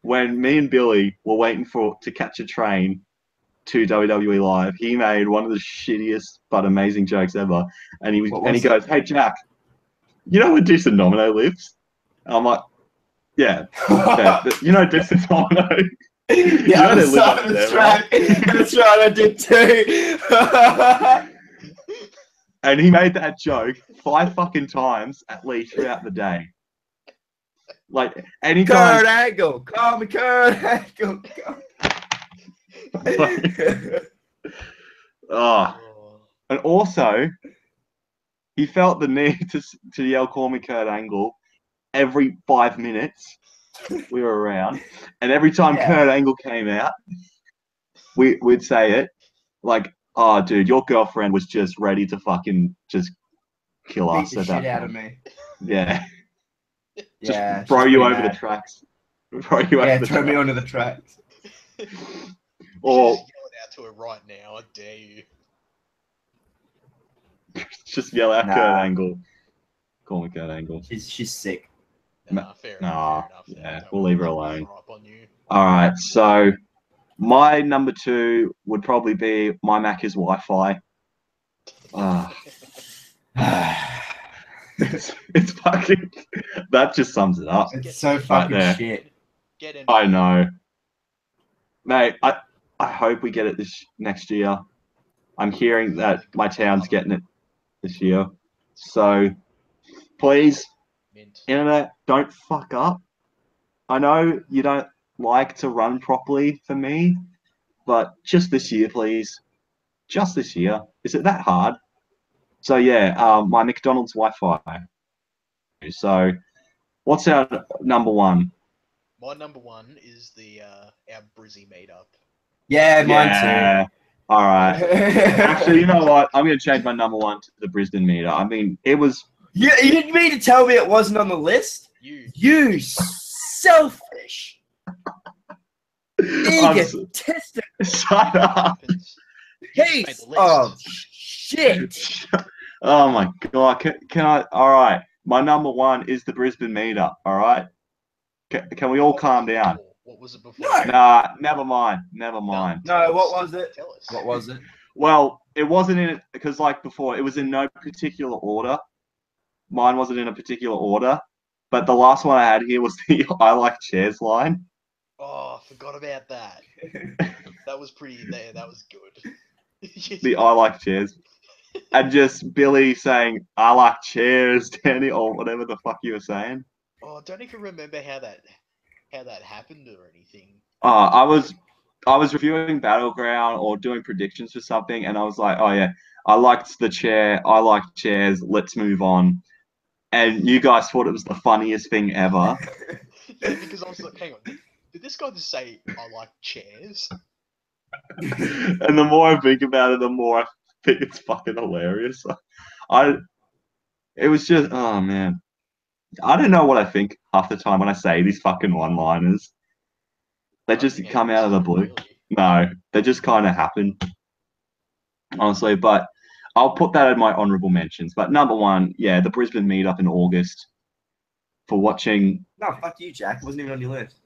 when me and Billy were waiting to catch a train to WWE Live, he made one of the shittiest but amazing jokes ever. And he goes, "Hey Jack, you know where Jason Domino lives?" And I'm like, Yeah. You know Dixon Domino? Yeah, know they live under that's there, right. That's right, I did too. And he made that joke 5 fucking times at least throughout the day. Like anytime. Kurt Angle, call me Kurt Angle. Oh. And also, he felt the need to yell, "Call me Kurt Angle," every 5 minutes we were around. And every time Kurt Angle came out, we'd say it like, "Oh, dude, your girlfriend was just ready to fucking just kill Beat us the at shit that out of point." me. Yeah. Yeah. Just throw you over the tracks. Throw you over the throw me tracks. onto the tracks. Or just yell it out to her right now. I dare you. just yell out Kurt Angle. Call me Kurt Angle. She's sick. Nah, fair enough. Yeah, we'll leave her alone. On you. All right, so my number 2 would probably be my Mac is Wi-Fi. It's fucking. That just sums it up. It's so fucking shit. I know, mate. I hope we get it this next year. I'm hearing that my town's getting it this year, so please, internet, don't fuck up. I know you don't like to run properly for me, but just this year, please. Just this year. Is it that hard? So yeah, my McDonald's Wi-Fi. So, what's our number 1? My number 1 is the our Brizzy meetup. Yeah, mine too. All right. Actually, you know what? I'm going to change my number 1 to the Brisbane meetup. I mean, it was. You didn't mean to tell me it wasn't on the list? You selfish. Egotistical. Shut up. Piece of shit. Oh my god! Can I? All right, my number 1 is the Brisbane meetup. All right, can we all calm down? What was it before? No. Nah, never mind. Never mind. No, what was it? Tell us. What was it? Well, it wasn't in it because, like before, it was in no particular order. Mine wasn't in a particular order, but the last one I had here was the "I like chairs" line. Oh, I forgot about that. That was pretty. That was good. The "I like chairs." And just Billy saying, "I like chairs," Danny, or whatever the fuck you were saying. Oh, I don't even remember how that happened or anything. I was reviewing Battleground or doing predictions for something, and I was like, "Oh yeah, I liked the chair. I like chairs. Let's move on." And you guys thought it was the funniest thing ever. Yeah, because I was like, "Hang on, did this guy just say I like chairs?" And the more I think about it, the more I think it's fucking hilarious. It was just, oh man, I don't know what I think half the time when I say these fucking one-liners. They just come out of the blue. No, they just kind of happen, honestly. But I'll put that in my honorable mentions. But number 1, yeah, the Brisbane meetup in August for watching. No, fuck you, Jack. It wasn't even on your list.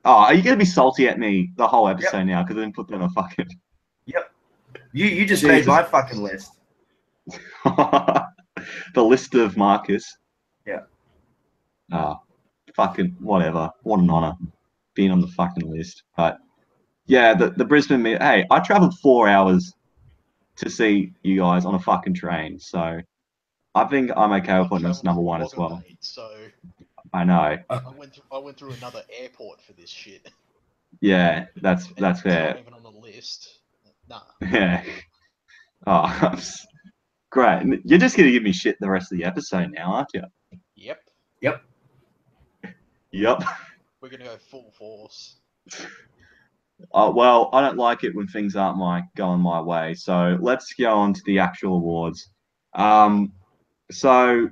Oh, are you gonna be salty at me the whole episode now because I didn't put that on a fucking? Yep. You just made my fucking list. The list of Marcus. Yeah. Fucking whatever. What an honor being on the fucking list. But yeah, the Brisbane meet. Hey, I traveled 4 hours to see you guys on a fucking train, so I think I'm okay with putting this number 1 as well. So I know. I went through another airport for this shit. Yeah, that's fair. It's not even on the list. Nah. Yeah. Oh, great. You're just gonna give me shit the rest of the episode now, aren't you? Yep. Yep. We're gonna go full force. Well, I don't like it when things aren't going my way. So let's go on to the actual awards. So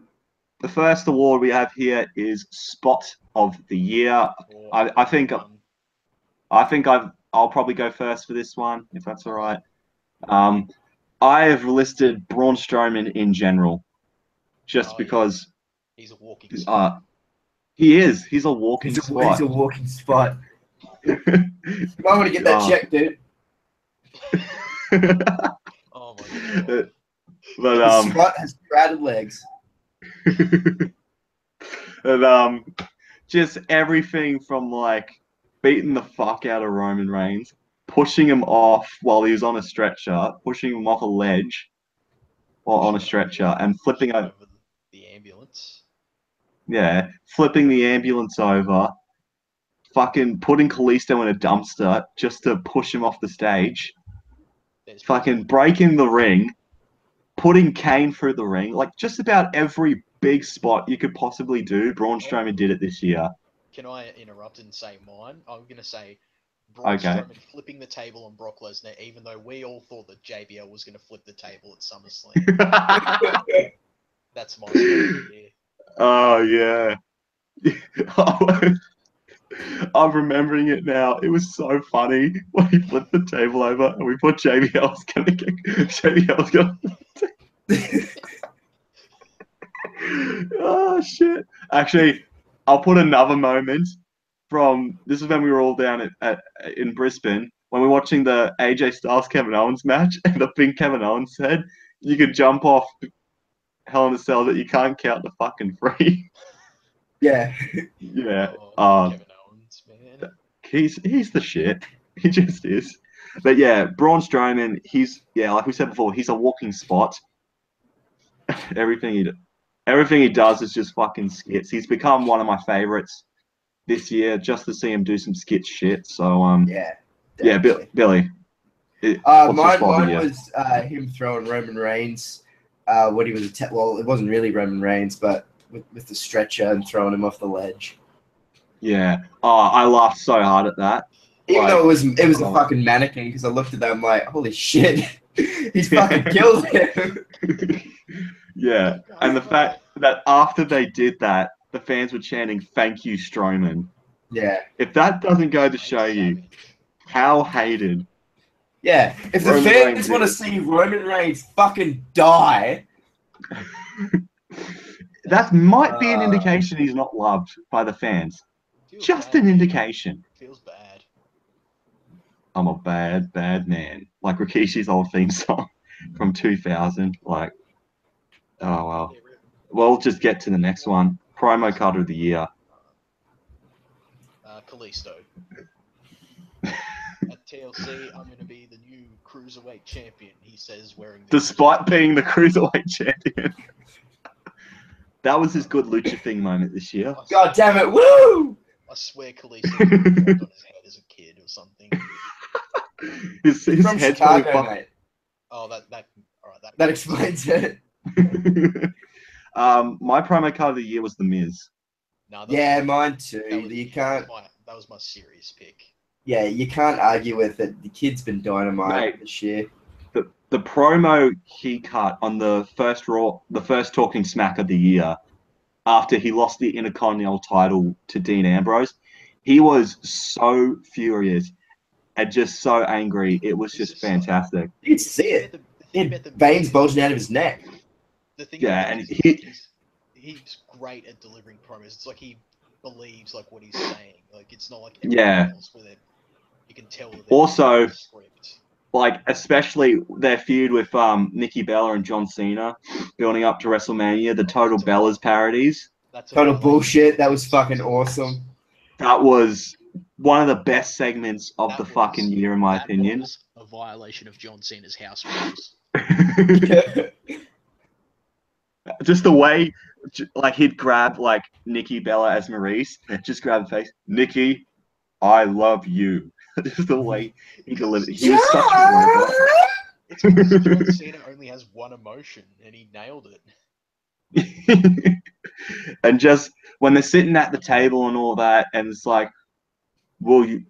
the first award we have here is Spot of the Year. I think I'll probably go first for this one, if that's all right. I have listed Braun Strowman in general, just because he's a walking spot. He is. He's a walking spot. He's a walking spot. You might want to get that checked, dude. Oh my god. But Spot has crowded legs. And just everything from like beating the fuck out of Roman Reigns, pushing him off while he was on a stretcher, pushing him off a ledge or on a stretcher, and flipping over the ambulance. Yeah, flipping the ambulance over, fucking putting Kalisto in a dumpster just to push him off the stage, fucking breaking the ring, putting Kane through the ring, like just about every big spot you could possibly do. Braun Strowman did it this year. Can I interrupt and say mine? I'm gonna say Braun Strowman flipping the table on Brock Lesnar, even though we all thought that JBL was gonna flip the table at SummerSlam. That's my idea. Oh yeah. I'm remembering it now. It was so funny when he flipped the table over and we thought JBL's gonna get JBL's gonna Oh shit. Actually, I'll put another moment from this is when we were all down in Brisbane when we were watching the AJ Styles Kevin Owens match, and the thing Kevin Owens said, you could jump off Hell in a Cell that you can't count the fucking free. Yeah. Yeah. Kevin Owens, man. He's the shit. He just is. But yeah, Braun Strowman, like we said before, he's a walking spot. Everything he does is just fucking skits. He's become one of my favorites this year just to see him do some skit shit. So yeah, Billy. Mine was him throwing Roman Reigns when he was well, it wasn't really Roman Reigns, but with the stretcher and throwing him off the ledge. Yeah. Oh, I laughed so hard at that. Even though it was a fucking mannequin, because I looked at that, I'm like, holy shit, he's fucking killed him. Yeah, and the fact that after they did that, the fans were chanting, "Thank you, Strowman." Yeah. If that doesn't go to show you how hated. Yeah, if the fans want to see Roman Reigns fucking die. That might be an indication he's not loved by the fans. Just an indication. Feels bad. I'm a bad, bad man. Like Rikishi's old theme song from 2000. Like, oh, well. We'll just get to the next one. Promo card of the year. Kalisto. At TLC, I'm going to be the new Cruiserweight champion, he says, wearing the Despite being the Cruiserweight champion. That was his good lucha thing moment this year. God damn it, woo! I swear Kalisto dropped on his head as a kid or something. his from head's Chicago, mate. Oh, that that explains it. My promo card of the year was The Miz. No, mine too. That was my serious pick. Yeah, you can't argue with it. The kid's been dynamite this year. The promo he cut on the first Talking Smack of the year, after he lost the Intercontinental title to Dean Ambrose, he was so furious and just so angry. It was just fantastic. You could see it. He had veins bulging out of his neck. The thing he's great at delivering promos. It's like he believes like what he's saying. Like it's not like everyone else where you can tell. Also, like especially their feud with Nikki Bella and John Cena, building up to WrestleMania, the Total Bellas parodies. Total bullshit. That was fucking awesome. That was one of the best segments of the fucking year, in my opinion. Was a violation of John Cena's house rules. Just the way, like he'd grab like Nikki Bella as Maurice, just grab the face, Nikki, I love you. Just the way he delivered. He was such a robot. It's because John Cena only has one emotion, and he nailed it. And just when they're sitting at the table and all that, and it's like, would you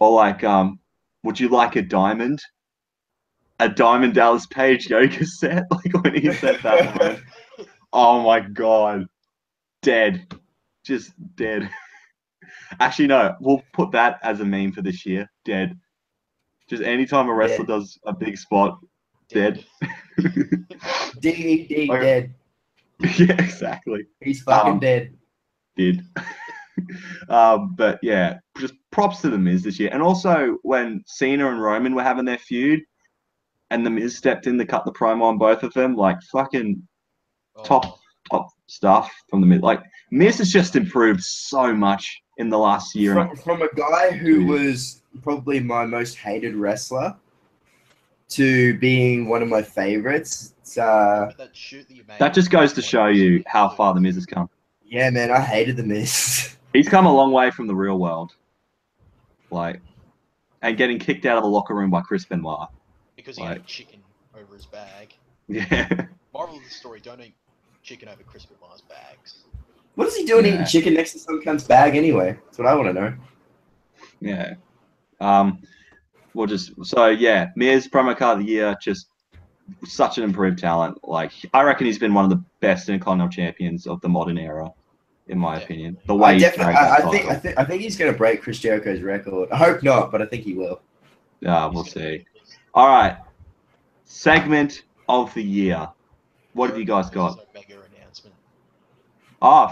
like a diamond? A Diamond Dallas Page yoga set? Like when he said that line. Oh my god. Dead. Just dead. Actually, no. We'll put that as a meme for this year. Dead. Just anytime a wrestler does a big spot, dead. D dead. Yeah, exactly. He's fucking dead. Did. But yeah, just props to The Miz this year. And also when Cena and Roman were having their feud and The Miz stepped in to cut the promo on both of them, like fucking top stuff from The Miz. Like Miz has just improved so much in the last year. From a guy who was probably my most hated wrestler to being one of my favorites. That shoot that you made. That just goes to show you how far the Miz has come. Yeah, man, I hated the Miz. He's come a long way from the real world. Like, and getting kicked out of the locker room by Chris Benoit. Because he had chicken over his bag. Yeah. Moral of the story, don't eat chicken over Chris Benoit's bags. What is he doing eating chicken next to some cunt's bag anyway? That's what I want to know. Yeah. Miz promo card of the year, just such an improved talent. Like, I reckon he's been one of the best Intercontinental champions of the modern era, in my opinion. The way I think he's going to break Chris Jericho's record. I hope not, but I think he will. Yeah, we'll see. All right, segment of the year. What have you guys got? Mega announcement.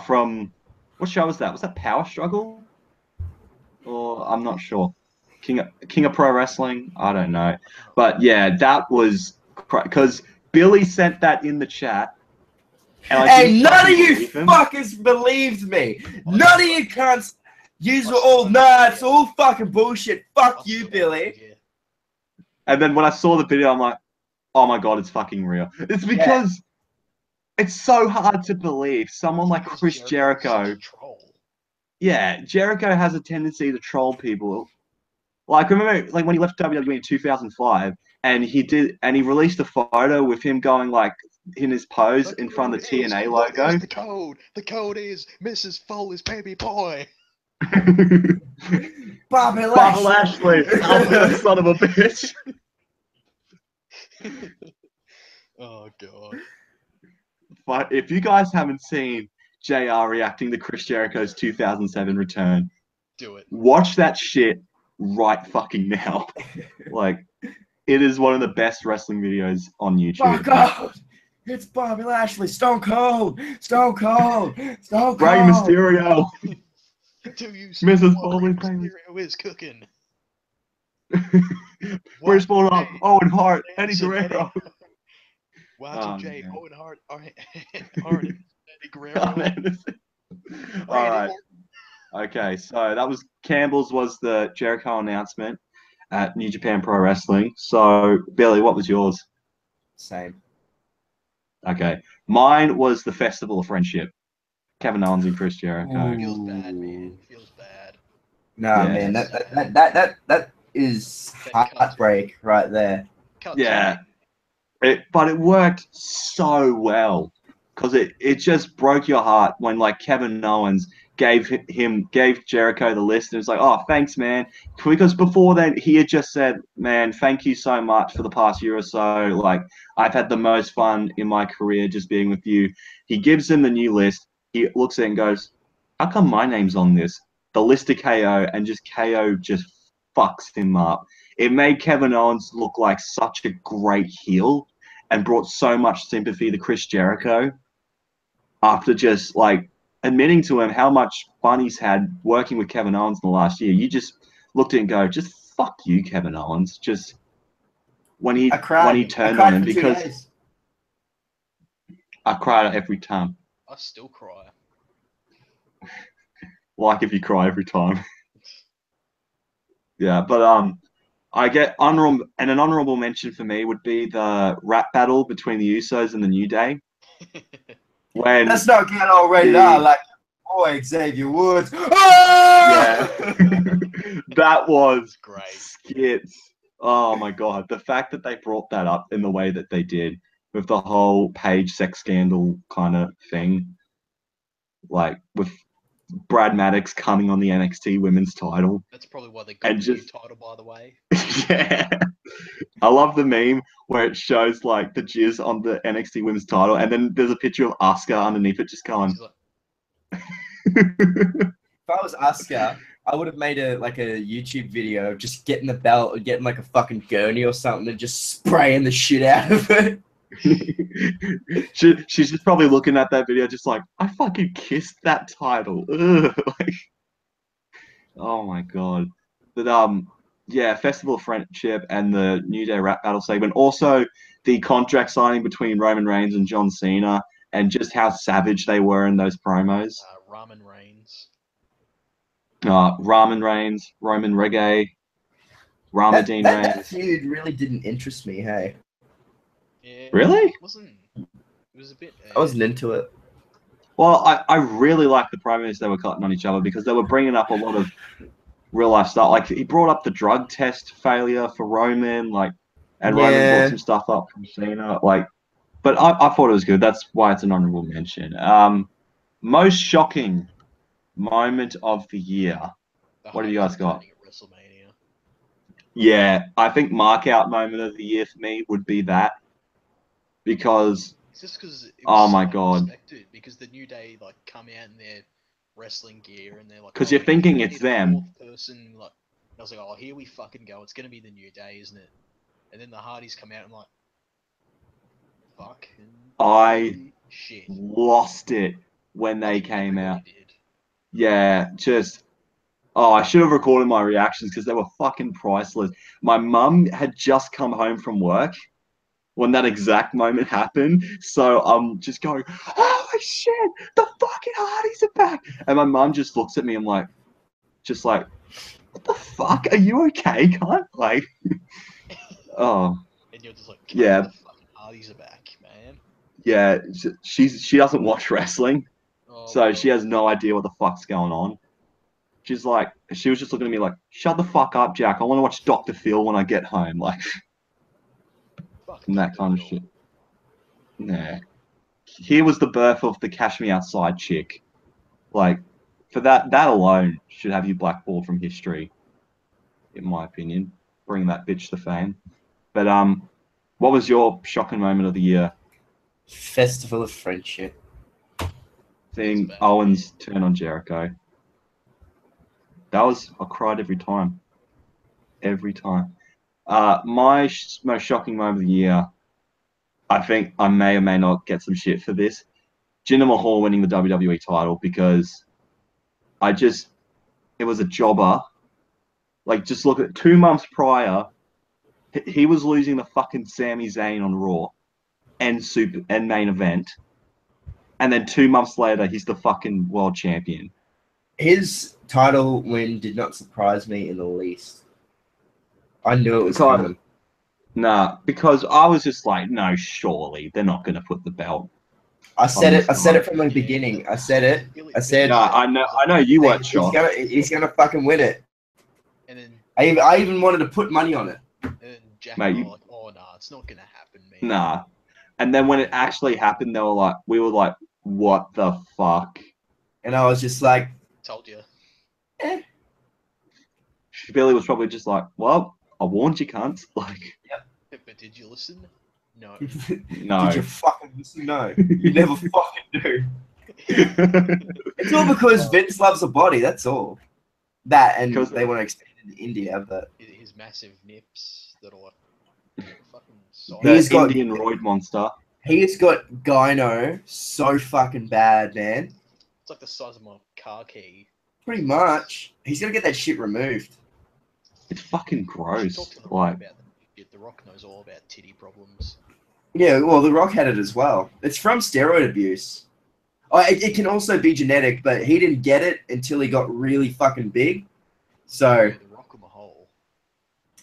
From what show was that? Was that Power Struggle? Or I'm not sure. King of Pro Wrestling? I don't know. But yeah, that was because Billy sent that in the chat. And none of you fuckers believed me. None of you cunts. Yous were all, it's all fucking bullshit. Fuck you, Billy. And then when I saw the video, I'm like, oh my God, it's fucking real. It's because it's so hard to believe someone like Chris Jericho. Yeah, Jericho has a tendency to troll people. Like, remember, like when he left WWE in 2005, and he released a photo with him going like in his pose in front of the TNA logo. The code is Mrs. Foley's baby boy. Bobby Lashley, son of a bitch. Oh God. But if you guys haven't seen JR reacting to Chris Jericho's 2007 return, do it. Watch that shit right fucking now. Like, it is one of the best wrestling videos on YouTube. Fuck off! It's Bobby Lashley, Stone Cold, Stone Cold, Stone Cold. Rey Mysterio. Do you see Mrs. Foley Mysterio is cooking? Where's Bulldog? Owen Hart, Eddie Guerrero. Y2J, Owen Hart, Eddie Guerrero. All right. Okay, so that was Campbell's was the Jericho announcement at New Japan Pro Wrestling. So, Billy, what was yours? Same. Okay. Mine was the Festival of Friendship. Kevin Owens and Chris Jericho. Feels bad, man. Feels bad. Nah, man, that is heartbreak right there. Yeah. But it worked so well because it just broke your heart when like Kevin Owens gave Jericho the list and was like, oh, thanks, man. Because before then he had just said, man, thank you so much for the past year or so. Like, I've had the most fun in my career just being with you. He gives him the new list. He looks at it and goes, how come my name's on this? The list of KO, and just KO just fucks him up. It made Kevin Owens look like such a great heel and brought so much sympathy to Chris Jericho after just like admitting to him how much fun he's had working with Kevin Owens in the last year. You just looked at it and go, just fuck you, Kevin Owens. Just when he turned on him, because I cried every time. I still cry. Like if you cry every time. Yeah, but I get an honorable mention for me would be the rap battle between the Usos and the New Day. When let's not get all rated R like boy Xavier Woods. Yeah. That was great. Skits. Oh my God. The fact that they brought that up in the way that they did with the whole Paige sex scandal kind of thing. Like with Brad Maddox coming on the NXT women's title. That's probably why they got the new title, by the way. Yeah. I love the meme where it shows like the jizz on the NXT women's title and then there's a picture of Asuka underneath it just going. If I was Asuka, I would have made a YouTube video of just getting the belt or getting like a fucking gurney or something and just spraying the shit out of it. She's just probably looking at that video just like, I fucking kissed that title. Like, oh my God. But yeah, Festival of Friendship and the New Day rap battle segment. Also the contract signing between Roman Reigns and John Cena and just how savage they were in those promos. Ramen Reigns, Roman Reggae, Ramadine That Reigns. feud really didn't interest me. Hey, Yeah. Really? It was a bit. I wasn't into it. Well, I really like the promos they were cutting on each other because they were bringing up a lot of real life stuff. Like he brought up the drug test failure for Roman, like, and Roman brought some stuff up from Cena, like. But I thought it was good. That's why it's an honorable mention. Most shocking moment of the year. What have you guys got? WrestleMania. Yeah, I think mark out moment of the year for me would be that because It's just because it oh was my so god, unexpected. Because the New Day like come out in their wrestling gear and they're like, because oh, you're thinking it's the them. fourth person, like, I was like, oh, here we fucking go. It's gonna be the New Day, isn't it? And then the Hardys come out and I'm like, fucking I shit. lost it when they came Really out. did. Yeah, just oh, I should have recorded my reactions because they were fucking priceless. My mum had just come home from work when that exact moment happened, so I'm just going, "Holy shit, the fucking Hardys are back!" And my mum just looks at me and like, what the fuck? Are you okay, cunt? Like, oh And you're just like, yeah, the fucking Hardys are back, man. yeah. She doesn't watch wrestling, Oh, so she well. has no idea what the fuck's going on. She's like, she was just looking at me like, "Shut the fuck up, Jack. I want to watch Dr. Phil when I get home." Like, Fuck and that Dr. kind of Phil. shit. Nah. Here was the birth of the Cash Me Outside chick. Like, for that alone should have you blackballed from history, in my opinion. Bring that bitch to fame. But what was your shocking moment of the year? Festival of Friendship. Seeing Owens turn on Jericho. I cried every time. Every time. My most shocking moment of the year, I think I may or may not get some shit for this. Jinder Mahal winning the WWE title because it was a jobber. Like, just look at 2 months prior, he was losing the fucking Sami Zayn on Raw and main event. And then 2 months later, he's the fucking world champion. His title win did not surprise me in the least. I knew it was coming. Nah, because I was just like, no, surely they're not going to put the belt. I said it from the beginning. I said it. I said, yeah, I know you weren't shocked. He's gonna fucking win it. And then I even wanted to put money on it. And then Jack Mate, and I were like, oh nah, it's not gonna happen, man. Nah. And then when it actually happened, we were like, what the fuck? And I was just like, told you. Eh. Billy was probably just like, well, I warned you, cunts. Like, But did you listen? No. No. Did you fucking listen? No. You never fucking do. It's all because Vince loves a body, that's all. That, and they want to expand into India, but... His massive nips that are fucking the Indian roid monster. He has got gyno so fucking bad, man. It's like the size of my car key. Pretty much. He's gonna get that shit removed. It's fucking gross. Talk to the like, Rock about that shit. The Rock knows all about titty problems. Yeah, well, The Rock had it as well. It's from steroid abuse. Oh, it can also be genetic, but he didn't get it until he got really fucking big. So, The Rock or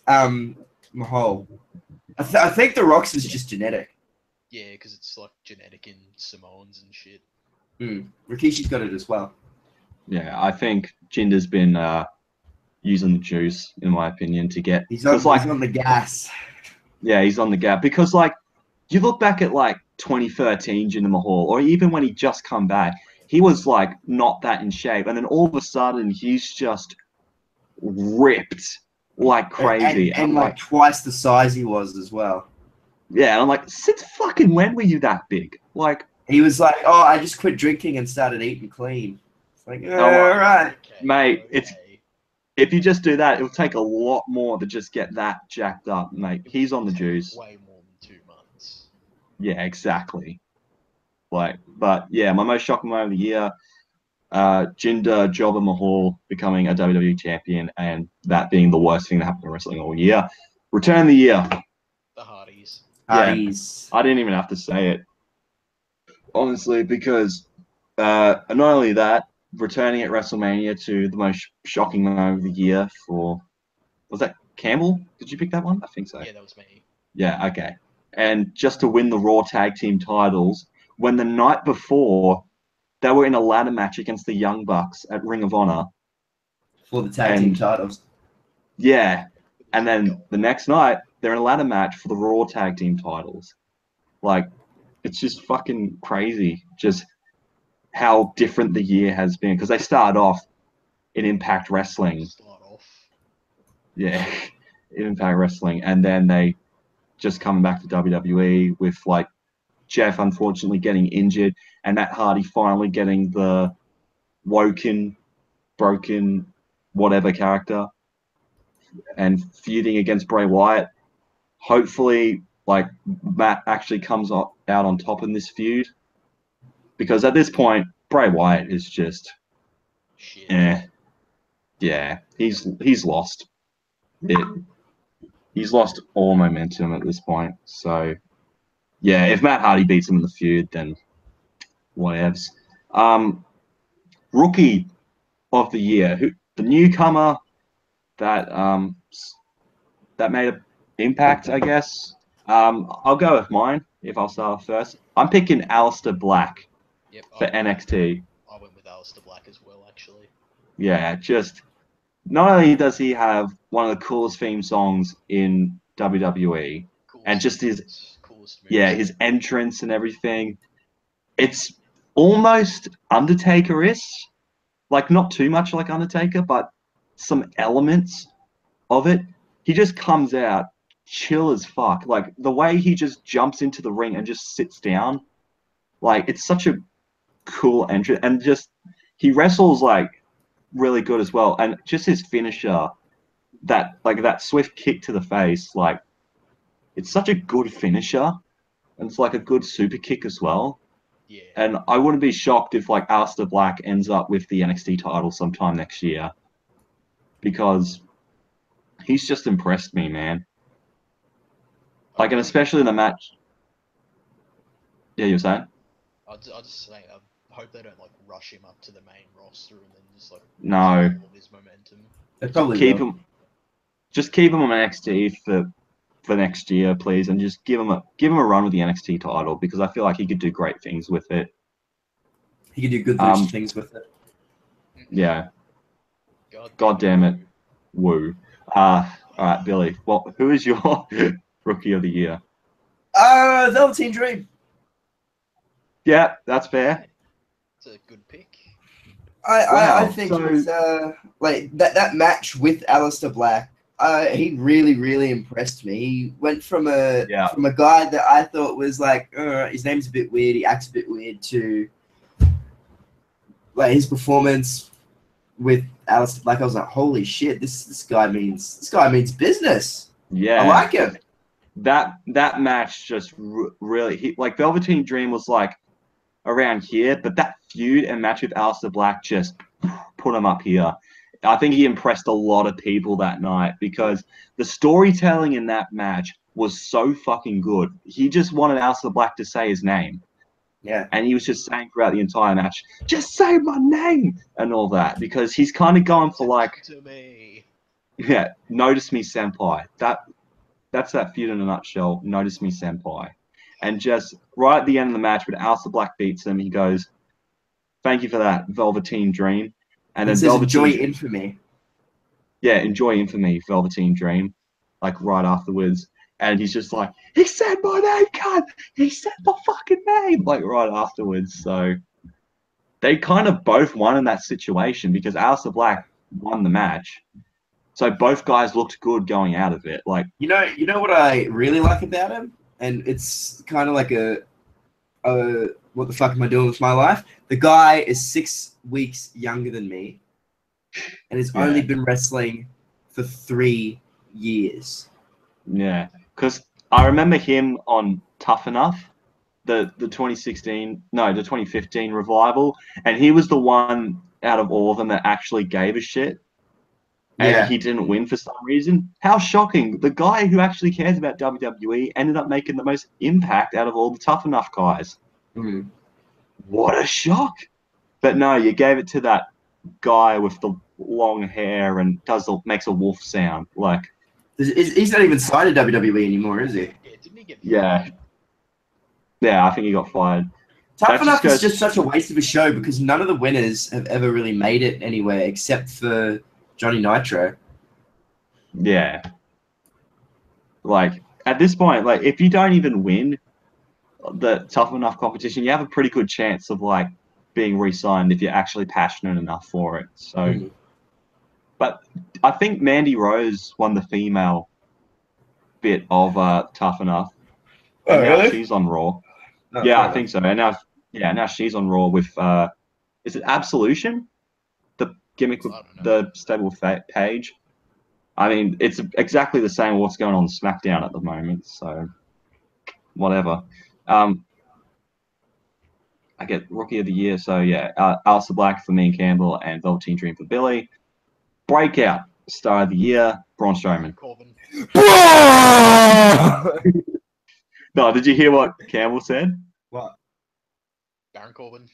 Mahal? Mahal. I think The Rock's is just genetic. Yeah, because it's like genetic in Samoans and shit. Rikishi's got it as well. Yeah, I think Jinder's been using the juice, in my opinion, to get... He's on the gas. Yeah, he's on the gap. Because, like, you look back at, like, 2013 Jinder Mahal, or even when he just come back, he was, like, not that in shape. And then all of a sudden, he's just ripped like crazy. And like, twice the size he was as well. Yeah, and I'm like, since fucking when were you that big? Like... He was like, oh, I just quit drinking and started eating clean. It's like, all right. Okay, mate, if you just do that, it'll take a lot more to just get that jacked up, mate. He's on the juice. Way more than 2 months. Yeah, exactly. Like, but yeah, my most shocking moment of the year, Jinder Jobber Mahal becoming a WWE champion, and that being the worst thing that happened to wrestling all year. Return of the year. The Hardys. Hardys. Yeah, I didn't even have to say it. Honestly, because not only that, returning at WrestleMania to the most shocking moment of the year for, was that Campbell? Did you pick that one? I think so. Yeah, that was me. Yeah, okay. And just to win the Raw Tag Team titles, when the night before they were in a ladder match against the Young Bucks at Ring of Honor. For the tag team titles. Yeah. And then the next night, they're in a ladder match for the Raw Tag Team titles. Like, it's just fucking crazy. Just how different the year has been. Because they started off in Impact Wrestling. Yeah, in Impact Wrestling. And then they just coming back to WWE with, like, Jeff unfortunately getting injured and Matt Hardy finally getting the Woken, broken, whatever character and feuding against Bray Wyatt. Hopefully, like, Matt actually comes out on top in this feud, because at this point Bray Wyatt is just yeah, he's lost it. He's lost all momentum at this point. So yeah, if Matt Hardy beats him in the feud, then whatevs. Rookie of the year, the newcomer that that made an impact, I guess. I'll go with mine if I'll start off first. I'm picking Aleister Black for NXT. I went with Aleister Black as well, actually. Yeah, just not only does he have one of the coolest theme songs in WWE, and just his his entrance and everything, it's almost Undertaker-ish. Like, not too much like Undertaker, but some elements of it. He just comes out chill as fuck. Like, the way he just jumps into the ring and just sits down, like, it's such a cool entrance. And just, he wrestles, like, really good as well. And just his finisher, that swift kick to the face, like, it's such a good finisher. And it's like a good super kick as well. Yeah. And I wouldn't be shocked if, like, Aleister Black ends up with the NXT title sometime next year, because he's just impressed me, man. Like, and especially in the match. Yeah, you were saying? I'll just say, I hope they don't, like, rush him up to the main roster and then just, like, no, all of his momentum. They probably keep will. him. Just keep him on NXT for next year, please, and just give him a run with the NXT title, because I feel like he could do great things with it. He could do good things with it. Yeah. God damn it. Woo. All right, Billy. Well, who is your rookie of the year? Velveteen Dream. Yeah, that's fair. It's a good pick. I think it was, like, that match with Aleister Black. He really, really impressed me. He went from a guy that I thought was like, his name's a bit weird, he acts a bit weird, to, like, his performance with Aleister Black. I was like, holy shit, this guy means business. Yeah, I like him. That match just really, like, Velveteen Dream was like around here, but that feud and match with Aleister Black just put him up here. I think he impressed a lot of people that night, because the storytelling in that match was so fucking good. He just wanted Aleister Black to say his name. Yeah. And he was just saying throughout the entire match, just say my name and all that, because he's kind of going for, like, to me. Yeah, notice me, senpai. That's that feud in a nutshell. Notice me, senpai. And just right at the end of the match, when Aleister Black beats him, he goes, "Thank you for that, Velveteen Dream." And then says, "Enjoy infamy." Yeah, enjoy infamy, Velveteen Dream. Like, right afterwards, and he's just like, "He said my name, cunt! He said my fucking name!" Like, right afterwards. So they kind of both won in that situation, because Aleister Black won the match. So both guys looked good going out of it. Like, you know what I really like about him, and it's kind of like a what the fuck am I doing with my life? The guy is 6 weeks younger than me, and has only been wrestling for 3 years. Yeah, because I remember him on Tough Enough, the 2015 revival, and he was the one out of all of them that actually gave a shit. And he didn't win for some reason. How shocking. The guy who actually cares about WWE ended up making the most impact out of all the Tough Enough guys. Mm. What a shock. But no, you gave it to that guy with the long hair and makes a wolf sound. Like, He's not even signed to WWE anymore, is he? Yeah, didn't he get yeah. fired? Yeah, I think he got fired. Tough That Enough just is just such a waste of a show because none of the winners have ever really made it anywhere except for Johnny Nitro. Yeah. Like, at this point, like, if you don't even win the Tough Enough competition, you have a pretty good chance of, like, being re-signed if you're actually passionate enough for it. So, but I think Mandy Rose won the female bit of Tough Enough. And now she's on Raw. No, yeah, I fair think so. And now she's on Raw with, is it Absolution? The gimmick with I don't know. the stable with Paige. I mean, it's exactly the same what's going on SmackDown at the moment, so whatever. I get Rookie of the Year, so yeah, Alistair Black for me and Campbell, and Velveteen Dream for Billy. Breakout Star of the Year, Braun Strowman. Corbin. No, did you hear what Campbell said? What? Baron Corbin.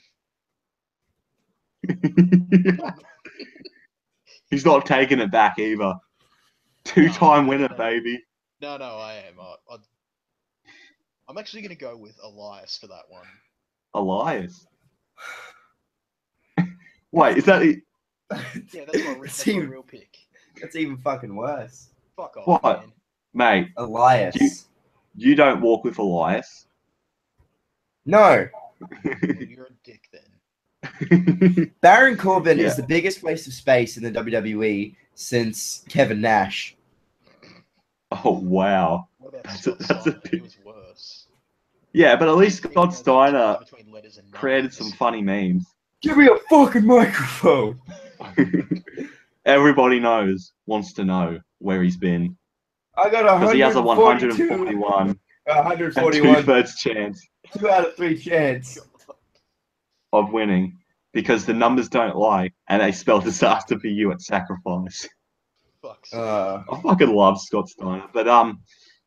He's not taking it back either. Two-time winner, baby. No, I am. I'm actually going to go with Elias for that one. Elias. Wait, is that... Yeah, that's my real pick. That's even fucking worse. Fuck off, What? man. Mate, Elias. you don't walk with Elias. No. Well, you're a dick then. Baron Corbin Yeah. is the biggest waste of space in the WWE since Kevin Nash. Oh, wow. What about That's Scott a Steiner? bit- He was worse. Yeah, but at least He Scott knows the Steiner difference between letters and created numbers. some funny memes. Give me a fucking microphone. Everybody wants to know where he's been. I got Because he has a 142, 141 and 141, 2/3 chance 2 out of 3 chance. of winning. Because the numbers don't lie, and they spell disaster for you at Sacrifice. Fuck's Uh, I fucking love Scott Steiner. But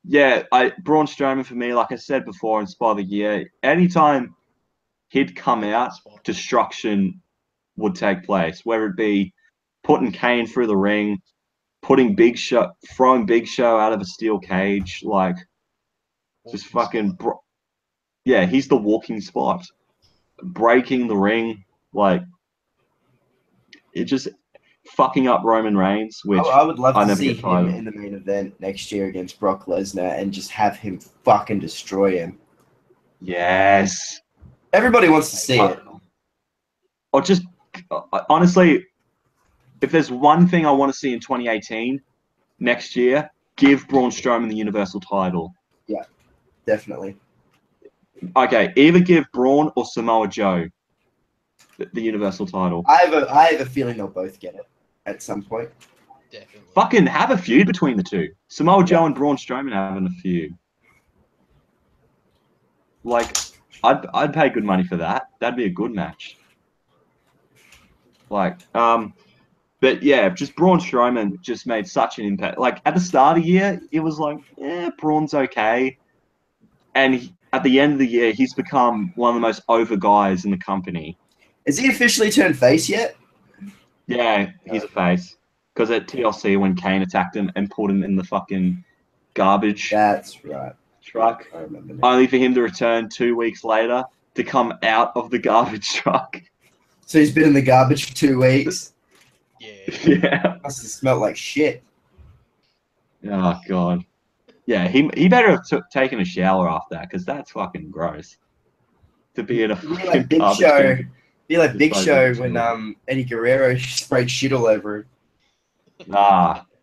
yeah, Braun Strowman for me, like I said before, in Spot of the Year, anytime he'd come out, destruction would take place. Whether it be putting Kane through the ring, throwing Big Show out of a steel cage, like just fucking, yeah, he's the walking spot, breaking the ring, like it just fucking up Roman Reigns, which I would love to never see get tired him of. in the main event next year against Brock Lesnar and just have him fucking destroy him. Yes. Everybody wants to see it. Or just honestly, if there's one thing I want to see in 2018 next year, give Braun Strowman the Universal title. Yeah, definitely. Okay, either give Braun or Samoa Joe the Universal title. I have a feeling they'll both get it at some point. Definitely. Fucking have a feud between the two. Samoa Joe and Braun Strowman having a feud. Like, I'd pay good money for that. That'd be a good match. Like, but yeah, just Braun Strowman just made such an impact. Like at the start of the year, it was like, Braun's okay, and at the end of the year, he's become one of the most over guys in the company. Is he officially turned face yet? Yeah, he's a face. Because at TLC, when Kane attacked him and pulled him in the fucking garbage That's right. truck, I remember now. only for him to return 2 weeks later to come out of the garbage truck. So he's been in the garbage for 2 weeks. Yeah. Yeah. Must have smelled like shit. Oh, God. Yeah, he better have taken a shower after that, because that's fucking gross. To be in a Be fucking like Big garbage Show. can. Be like Big Just Show like when Eddie Guerrero sprayed shit all over him.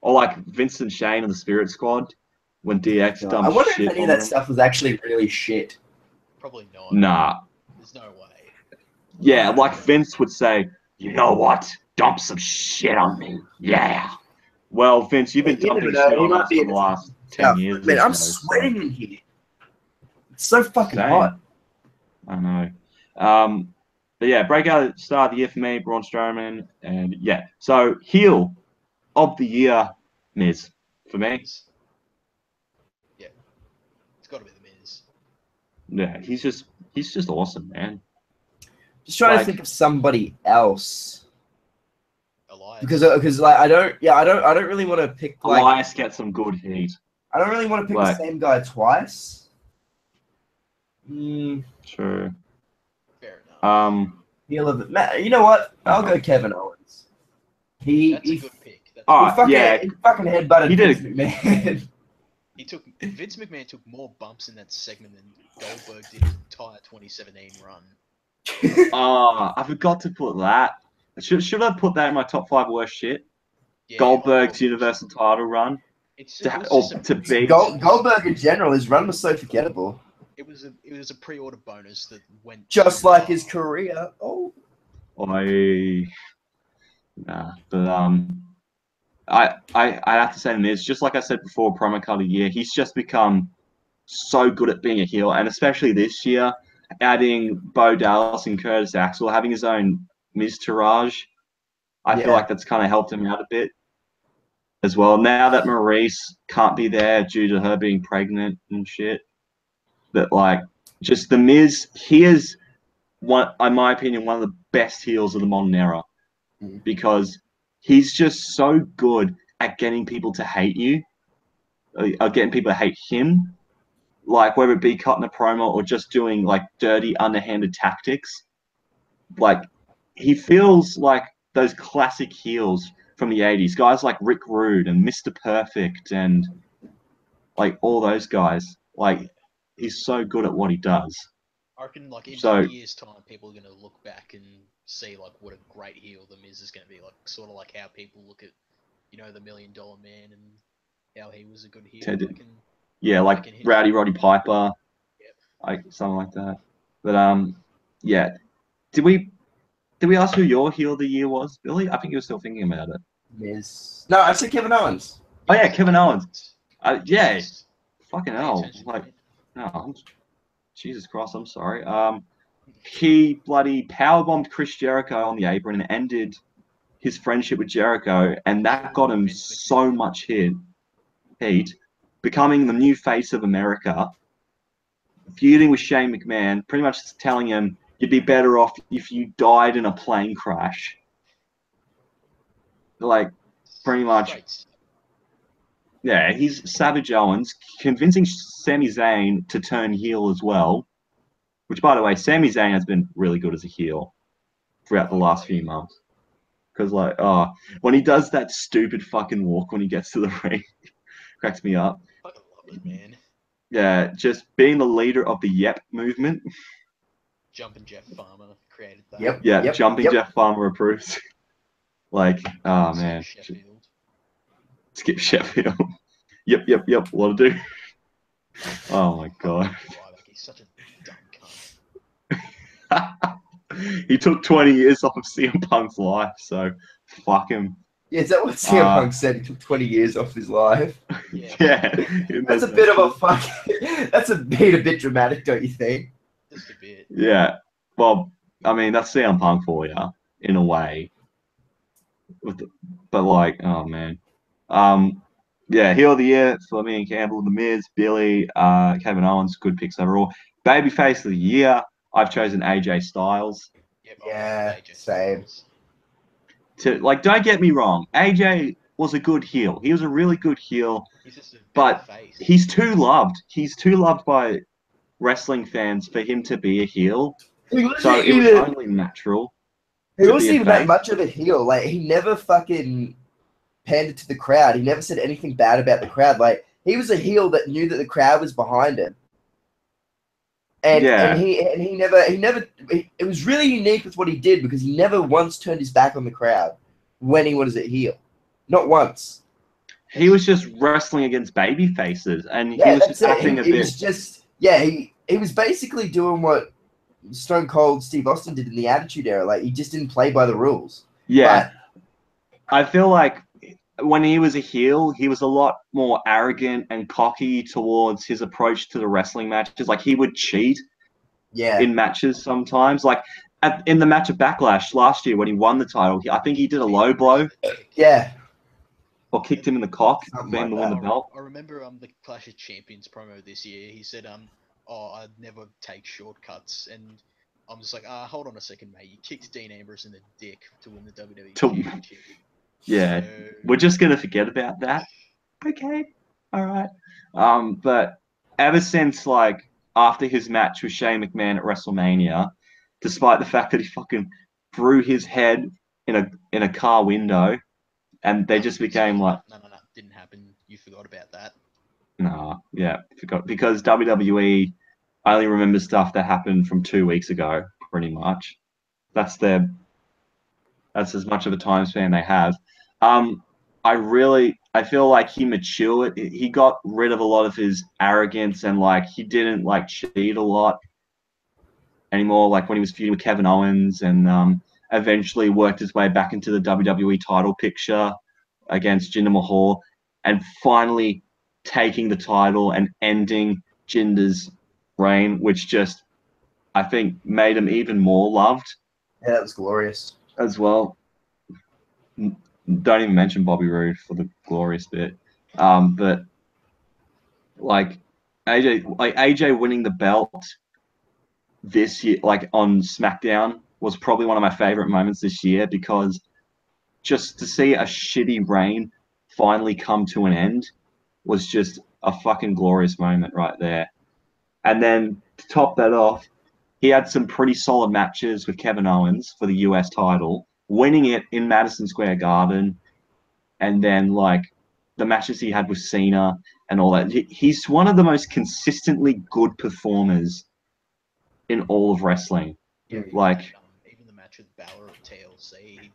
Or like Vincent Shane and the Spirit Squad when DX I dumped wonder shit if any on of that them. stuff was actually really shit. Probably not. Nah. There's no way. Yeah, like Vince would say, you know what? Dump some shit on me. Yeah. Well, Vince, you've been You never dumping know, shit he on might us be for in the the last Yeah, 10 years. man, or I'm so, sweating in here. It's so fucking Same. hot. I know. But yeah, breakout star of the year for me, Braun Strowman. And yeah, so heel of the year, Miz, for me. Yeah. It's got to be the Miz. Yeah, he's just awesome, man. Just trying to Like- think of somebody else. Elias. Because like I don't really want to pick like Elias gets some good heat. I don't really want to pick Like- the same guy twice. Mm, True. Fair enough. heel of it. You know what? I'll go Kevin Owens. That's a He good pick. That's Oh, fucking yeah. he fucking headbutted He did Vince McMahon. Vince McMahon took more bumps in that segment than Goldberg did his entire 2017 run. I forgot to put that. Should I put that in my top 5 worst shit? Yeah, Goldberg's Universal Title run. It to- was or just a to pre- beat- Goldberg in general, his run was so forgettable. It was a pre-order bonus that went Just too like far. his career. Oh. But I have to say, Miz, just like I said before, promo card of the year, he's just become so good at being a heel, and especially this year, adding Bo Dallas and Curtis Axel, having his own Miz Taraj, I feel Yeah. like that's kind of helped him out a bit as well. Now that Maurice can't be there due to her being pregnant and shit, that like just the Miz, he is one, in my opinion, one of the best heels of the modern era because he's just so good at getting people to hate you, or getting people to hate him. Like whether it be cutting a promo or just doing like dirty, underhanded tactics. Like he feels like those classic heels from the 80s, guys like Rick Rude and Mr. Perfect and like all those guys. Like he's so good at what he does. I reckon, like, in So- 2 years' time, people are going to look back and see, like, what a great heel The Miz is going to be. Like, sort of like how people look at, the $1 Million Man and how he was a good heel. Ted- I can, Yeah, like Fucking hit Rowdy Roddy Piper, Yep. like something like that. But yeah. Did we ask who your heel of the year was, Billy? I think you were still thinking about it. Miz. No, I said Kevin Owens. Oh yeah, Kevin Owens. Yeah, Jesus. fucking Pay hell. attention, Like, mate. no, Jesus Christ, I'm sorry. He bloody powerbombed Chris Jericho on the apron and ended his friendship with Jericho, and that got him so much heat, becoming the new face of America, feuding with Shane McMahon, pretty much telling him you'd be better off if you died in a plane crash. Like, pretty much. Great. Yeah, he's Savage Owens, convincing Sami Zayn to turn heel as well. Which, by the way, Sami Zayn has been really good as a heel throughout the last few months. Because, like, when he does that stupid fucking walk when he gets to the ring, cracks me up. Fucking love it, man. Yeah, just being the leader of the Yep movement. Jumping Jeff Farmer created that. Yep. Yeah, jumping Jeff Farmer approves. Like, oh Skip man. Sheffield. Skip Sheffield. Yep. What'll do? Oh my god. Ryback, he's such a dumb cunt. He took 20 years off of CM Punk's life, so fuck him. Yeah, is that what CM Punk said? He took 20 years off his life. Yeah. Yeah. That's a bit of a that's a bit dramatic, don't you think? Just a bit. Yeah. Well, I mean, that's CM Punk for you, in a way. But like, oh man. Yeah, heel of the year for me and Campbell, The Miz, Billy, Kevin Owens, good picks overall. Babyface of the year, I've chosen AJ Styles. Yep, Yeah, AJ same. Styles. Like, don't get me wrong, AJ was a good heel. He was a really good heel, He's just a but better face. he's too loved. He's too loved by wrestling fans for him to be a heel. He wasn't So it was even, only natural. he to wasn't be a even that face. much of a heel. Like, he never fucking pandered to the crowd. He never said anything bad about the crowd. Like, he was a heel that knew that the crowd was behind him. And Yeah. he never it was really unique with what he did because he never once turned his back on the crowd when he was a heel. Not once. He was just wrestling against baby faces, and Yeah, he was that's just it. acting a He bit. was just he was basically doing what Stone Cold Steve Austin did in the Attitude Era. Like, he just didn't play by the rules. Yeah, I feel like when he was a heel, he was a lot more arrogant and cocky towards his approach to the wrestling matches. Like, he would cheat Yeah. in matches sometimes. Like in the match of Backlash last year when he won the title, I think he did a low blow Yeah. or kicked him in the cock for Something him to like win the belt. I remember the Clash of Champions promo this year. He said, "Oh, I'd never take shortcuts, and I'm just like, hold on a second, mate. You kicked Dean Ambrose in the dick to win the WWE To- Championship. Yeah, So, we're just gonna forget about that. Okay, all right. But ever since like after his match with Shane McMahon at WrestleMania, despite the fact that he fucking threw his head in a car window, and they just became like, no, didn't happen. You forgot about that. nah, yeah, forgot because WWE only remembers stuff that happened from 2 weeks ago, pretty much. That's as much of a time span they have. I feel like he matured. He got rid of a lot of his arrogance and like he didn't like cheat a lot anymore. Like when he was feuding with Kevin Owens and eventually worked his way back into the WWE title picture against Jinder Mahal and finally taking the title and ending Jinder's reign, which just I think made him even more loved. Yeah, that was glorious. As well. Don't even mention Bobby Roode for the glorious bit. But like AJ winning the belt this year, like on SmackDown, was probably one of my favorite moments this year because just to see a shitty reign finally come to an end was just a fucking glorious moment right there. And then to top that off, he had some pretty solid matches with Kevin Owens for the US title, winning it in Madison Square Garden, and then like the matches he had with Cena and all that. He's one of the most consistently good performers in all of wrestling. Yeah, Like even the match with Balor at TLC,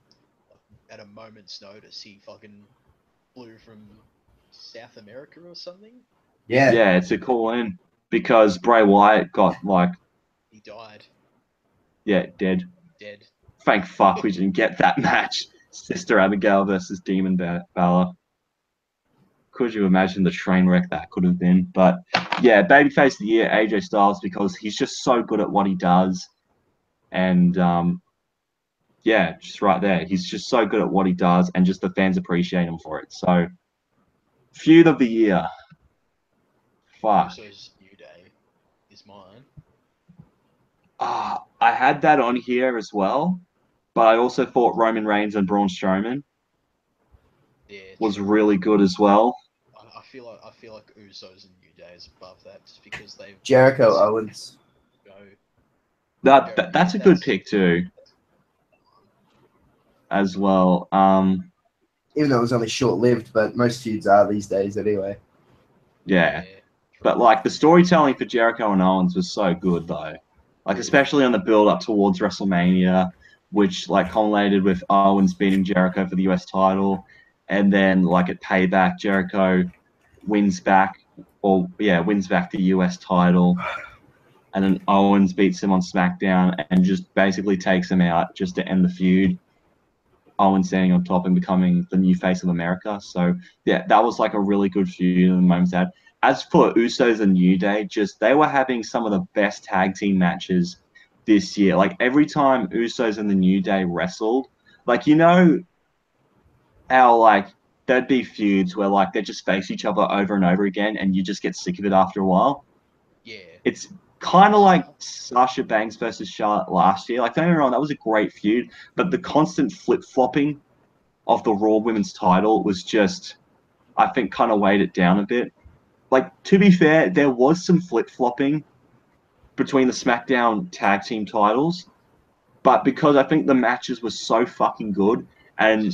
at a moment's notice, he fucking flew from South America or something. Yeah. it's a call in because Bray Wyatt got like He died. Yeah, dead. Thank fuck we didn't get that match. Sister Abigail versus Demon Balor. Could you imagine the train wreck that could have been? But yeah, babyface of the year, AJ Styles, because he's just so good at what he does. And yeah, just right there. He's just so good at what he does, and just the fans appreciate him for it. So, feud of the year. Fuck. Uso's New Day is mine. I had that on here as well, but I also thought Roman Reigns and Braun Strowman was really good as well. I feel like Usos and New Day is above that just because they've Jericho Owens. That's a good pick too. As well. Even though it was only short-lived, but most feuds are these days anyway. Yeah. But like the storytelling for Jericho and Owens was so good though. Like especially on the build up towards WrestleMania, which like culminated with Owens beating Jericho for the US title, and then like at Payback, Jericho wins back the US title, and then Owens beats him on SmackDown and just basically takes him out just to end the feud. Owens standing on top and becoming the new face of America. So yeah, that was like a really good feud in the moments that. As for Usos and New Day, just they were having some of the best tag team matches this year. Like every time Usos and the New Day wrestled, like you know how like there'd be feuds where like they just face each other over and over again and you just get sick of it after a while. Yeah. It's kind of like Sasha Banks versus Charlotte last year. Like don't get me wrong, that was a great feud, but the constant flip-flopping of the Raw Women's title was just, I think, kind of weighed it down a bit. Like, to be fair, there was some flip-flopping between the SmackDown tag team titles, but because I think the matches were so fucking good, and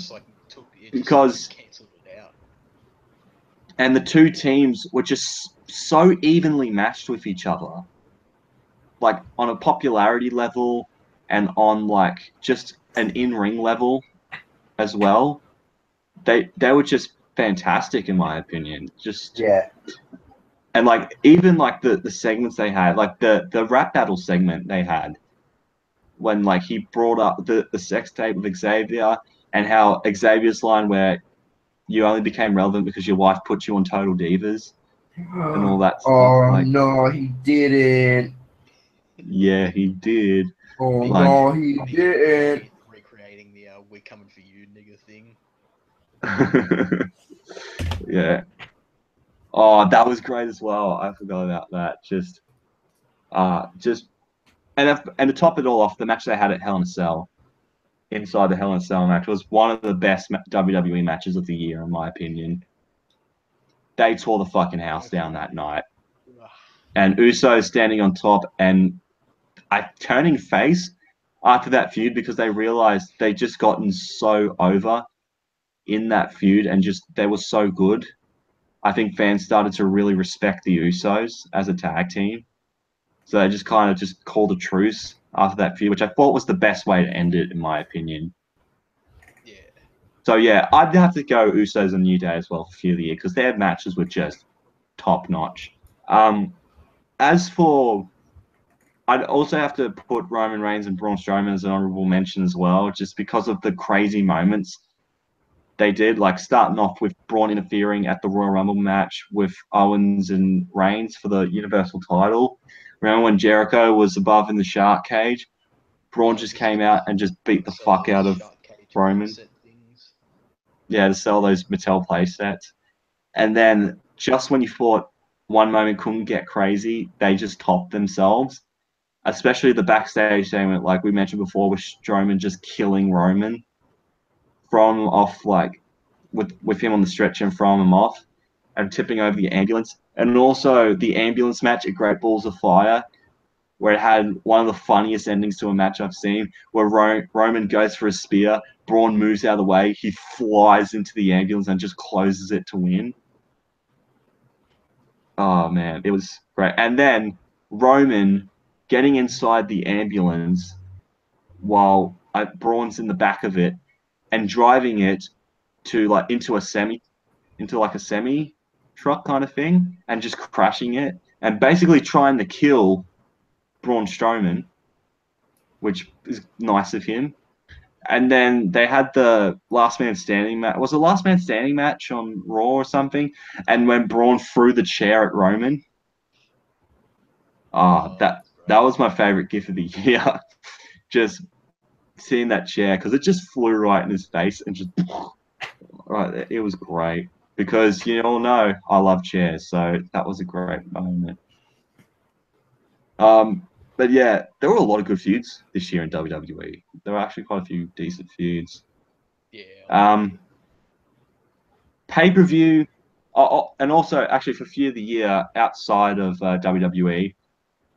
because cancelled it out. And the two teams were just so evenly matched with each other, like on a popularity level and on like just an in-ring level as well. They were just fantastic in my opinion. Just yeah. And like even like the segments they had, like the rap battle segment they had when like he brought up the sex tape with Xavier and how Xavier's line where you only became relevant because your wife put you on Total Divas and all that stuff. Oh like, no, he didn't. Yeah, he did. Oh no, he didn't. Recreating the "We're coming for you" nigga thing. Yeah. Oh, that was great as well. I forgot about that. Just And to top it all off, the match they had at Hell in a Cell, inside the Hell in a Cell match, was one of the best WWE matches of the year, in my opinion. They tore the fucking house down that night. And Uso standing on top and turning face after that feud because they realized they just gotten so over in that feud and just they were so good. I think fans started to really respect the Usos as a tag team. So they just kind of just called a truce after that feud, which I thought was the best way to end it, in my opinion. Yeah. So yeah, I'd have to go Usos and New Day as well for feud of the year because their matches were just top notch. As for, I'd also have to put Roman Reigns and Braun Strowman as an honorable mention as well, just because of the crazy moments they did, like starting off with Braun interfering at the Royal Rumble match with Owens and Reigns for the Universal title. Remember when Jericho was above in the shark cage? Braun just came out and just beat the fuck out of Roman. Yeah, to sell those Mattel play sets. And then just when you thought one moment couldn't get crazy, they just topped themselves. Especially the backstage segment, like we mentioned before, with Strowman just killing Roman from off, like with him on the stretcher and throwing him off and tipping over the ambulance. And also the ambulance match at Great Balls of Fire, where it had one of the funniest endings to a match I've seen, where Roman goes for a spear, Braun moves out of the way, he flies into the ambulance and just closes it to win. Oh, man, it was great. And then Roman getting inside the ambulance while Braun's in the back of it and driving it to like into a semi truck kind of thing and just crashing it and basically trying to kill Braun Strowman, which is nice of him. And then they had the last man standing match. Was it last man standing match on Raw or something? And when Braun threw the chair at Roman, that was my favorite gif of the year. Just seeing that chair because it just flew right in his face and just right. It was great because you all know I love chairs, so that was a great moment. But yeah, there were a lot of good feuds this year in WWE. There were actually quite a few decent feuds. Yeah. Pay-per-view, and also actually for feud of the year outside of WWE,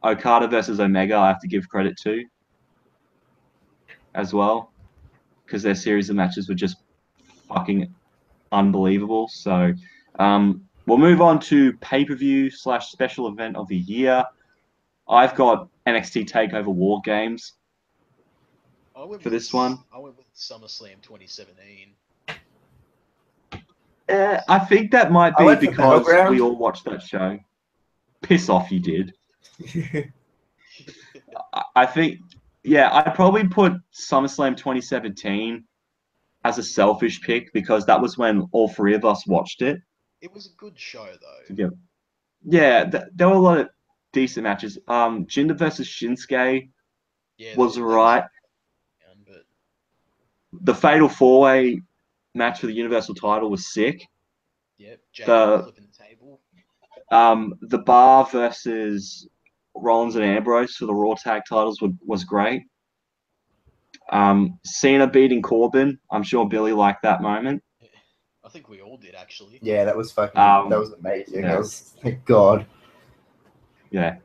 Okada versus Omega, I have to give credit to as well because their series of matches were just fucking unbelievable. So we'll move on to pay-per-view / special event of the year. I've got NXT TakeOver War Games for this one. I went with SummerSlam 2017. I think that might be because we all watched that show. Piss off, you did. I think, yeah, I'd probably put SummerSlam 2017 as a selfish pick because that was when all three of us watched it. It was a good show, though. Together. Yeah, there were a lot of decent matches. Jinder versus Shinsuke was right. But the Fatal 4-Way match for the Universal title was sick. Yep, Jay flipping the table. The Bar versus Rollins and Ambrose for the Raw tag titles was great. Cena beating Corbin. I'm sure Billy liked that moment. I think we all did, actually. Yeah, that was fucking. That was amazing. Yeah. That was, thank God. Yeah.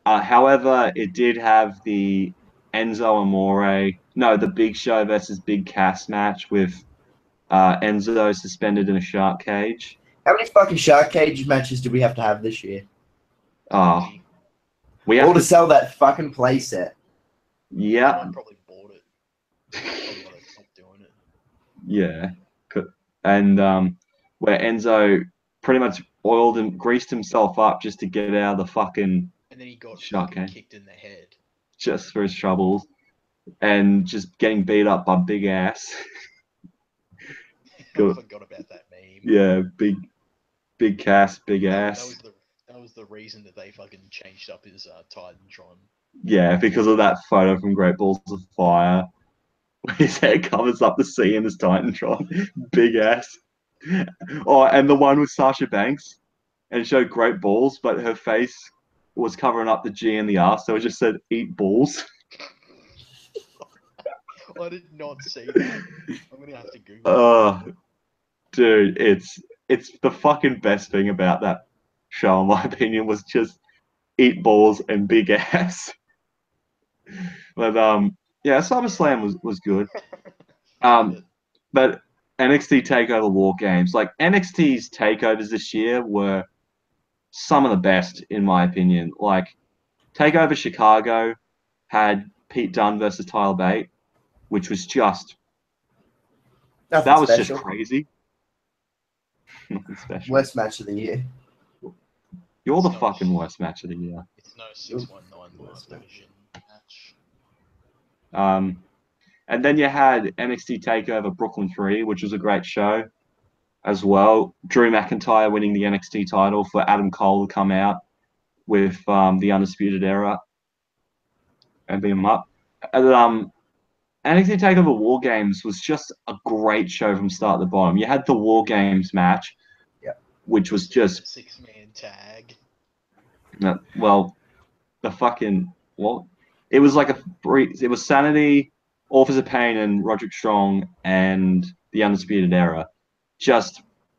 However, it did have the Enzo Amore. No, the Big Show versus Big Cass match with Enzo suspended in a shark cage. How many fucking shark cage matches do we have to have this year? We have to sell that fucking playset. Yeah. I probably bought it. Probably gotta stop doing it. Yeah. And where Enzo pretty much oiled and greased himself up just to get out of the fucking and then he got shark cage. Kicked in the head. Just for his troubles. And just getting beat up by Big Ass. I forgot about that meme. Yeah, big Cass, Big Ass. That was the reason that they fucking changed up his Titantron. Yeah, because of that photo from Great Balls of Fire. His head covers up the sea in his Titantron. Big Ass. Oh, and the one with Sasha Banks. And it showed great balls, but her face was covering up the G and the R, so it just said "eat balls." I did not see that. I'm gonna have to Google. Dude, it's the fucking best thing about that show, in my opinion, was just eat balls and big ass. But yeah, SummerSlam was good. But NXT Takeover War Games, like NXT's takeovers this year were some of the best in my opinion. Like Takeover Chicago had Pete Dunne versus Tyler Bate, which was just Nothing that was special. just crazy. Nothing special. Worst match of the year. You're the It's no fucking shit. worst match of the year. It's no 619 last division match. And then you had NXT Takeover Brooklyn 3, which was a great show as well. Drew McIntyre winning the NXT title for Adam Cole to come out with the Undisputed Era and beat him up. And, NXT Takeover War Games was just a great show from start to bottom. You had the War Games match, which was just 6-man tag. well, the fucking what? It was like it was Sanity, Authors of Pain, and Roderick Strong and the Undisputed Era.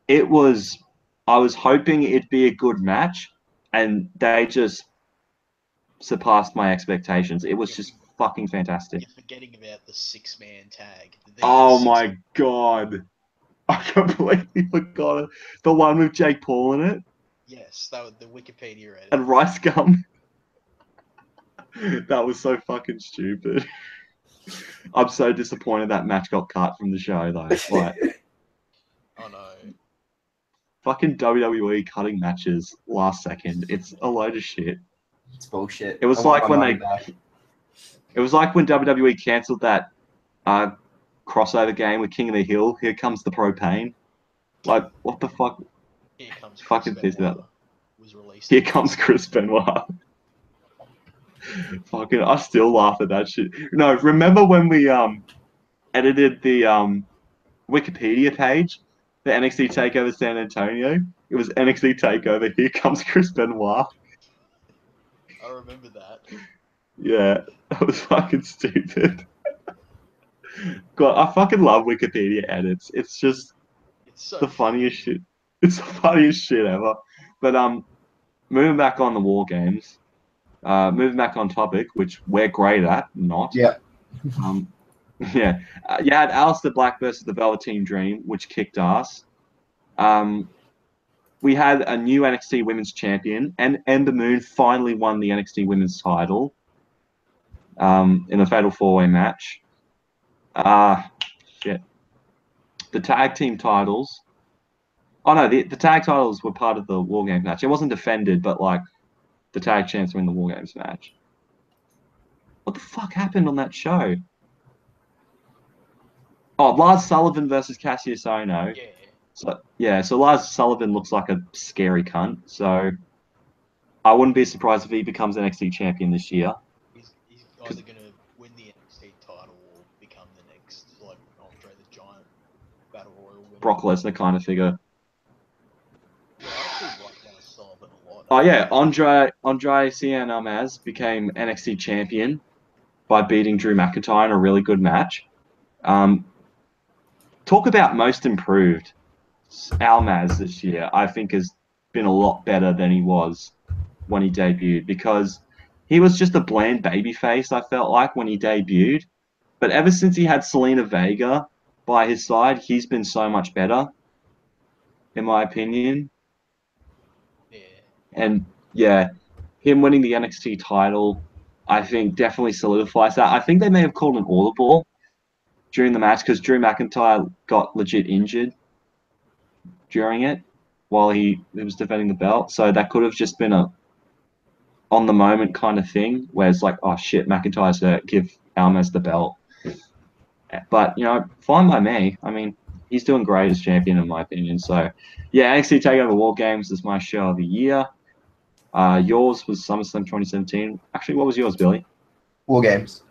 It was. I was hoping it'd be a good match, and they just surpassed my expectations. It was just fucking fantastic. You're forgetting about the 6-man tag. Oh my god. I completely forgot it. The one with Jake Paul in it. Yes, that was the Wikipedia edit. And Rice Gum. That was so fucking stupid. I'm so disappointed that match got cut from the show, though. Like, Oh no. fucking WWE cutting matches last second. It's a load of shit. It's bullshit. It was like when It was like when WWE cancelled that crossover game with King of the Hill. Here comes the propane. Like, what the fuck? Here comes fucking pissed about that. Was released. Here comes Chris Benoit. Fucking, I still laugh at that shit. No, remember when we edited the Wikipedia page for NXT Takeover San Antonio? It was NXT Takeover. Here comes Chris Benoit. I remember that. Yeah, that was fucking stupid. God, I fucking love Wikipedia edits. It's just so the funniest shit. It's the funniest shit ever. But moving back on the War Games, moving back on topic, which we're great at, not. Yeah. Yeah. You had Aleister Black versus the Velveteen Dream, which kicked ass. We had a new NXT Women's Champion, and Ember Moon finally won the NXT Women's title in a Fatal 4-Way match. Shit. The tag team titles. Oh no, the tag titles were part of the War Games match. It wasn't defended, but like the tag champs were in the War Games match. What the fuck happened on that show? Oh, Lars Sullivan versus Cassius Ohno. Yeah. So Lars Sullivan looks like a scary cunt. So I wouldn't be surprised if he becomes NXT champion this year. He's either gonna win the NXT title or become the next like Andre the Giant Battle Royal winner. Brock Lesnar kind of figure. Yeah, I actually like Lars Sullivan a lot. Oh yeah, Andre Cien Almas became NXT champion by beating Drew McIntyre in a really good match. Talk about most improved. Almas this year, I think, has been a lot better than he was when he debuted, because he was just a bland babyface, I felt like, when he debuted. But ever since he had Selena Vega by his side, he's been so much better, in my opinion. Yeah. And yeah, him winning the NXT title, I think, definitely solidifies that. I think they may have called an audible during the match because Drew McIntyre got legit injured during it while he was defending the belt. So that could have just been a on the moment kind of thing where it's like, oh shit, McIntyre's hurt, give Almas the belt. But, you know, fine by me. I mean, he's doing great as champion in my opinion. So yeah, NXT TakeOver War Games is my show of the year. Yours was SummerSlam 2017. Actually, what was yours, Billy? War Games.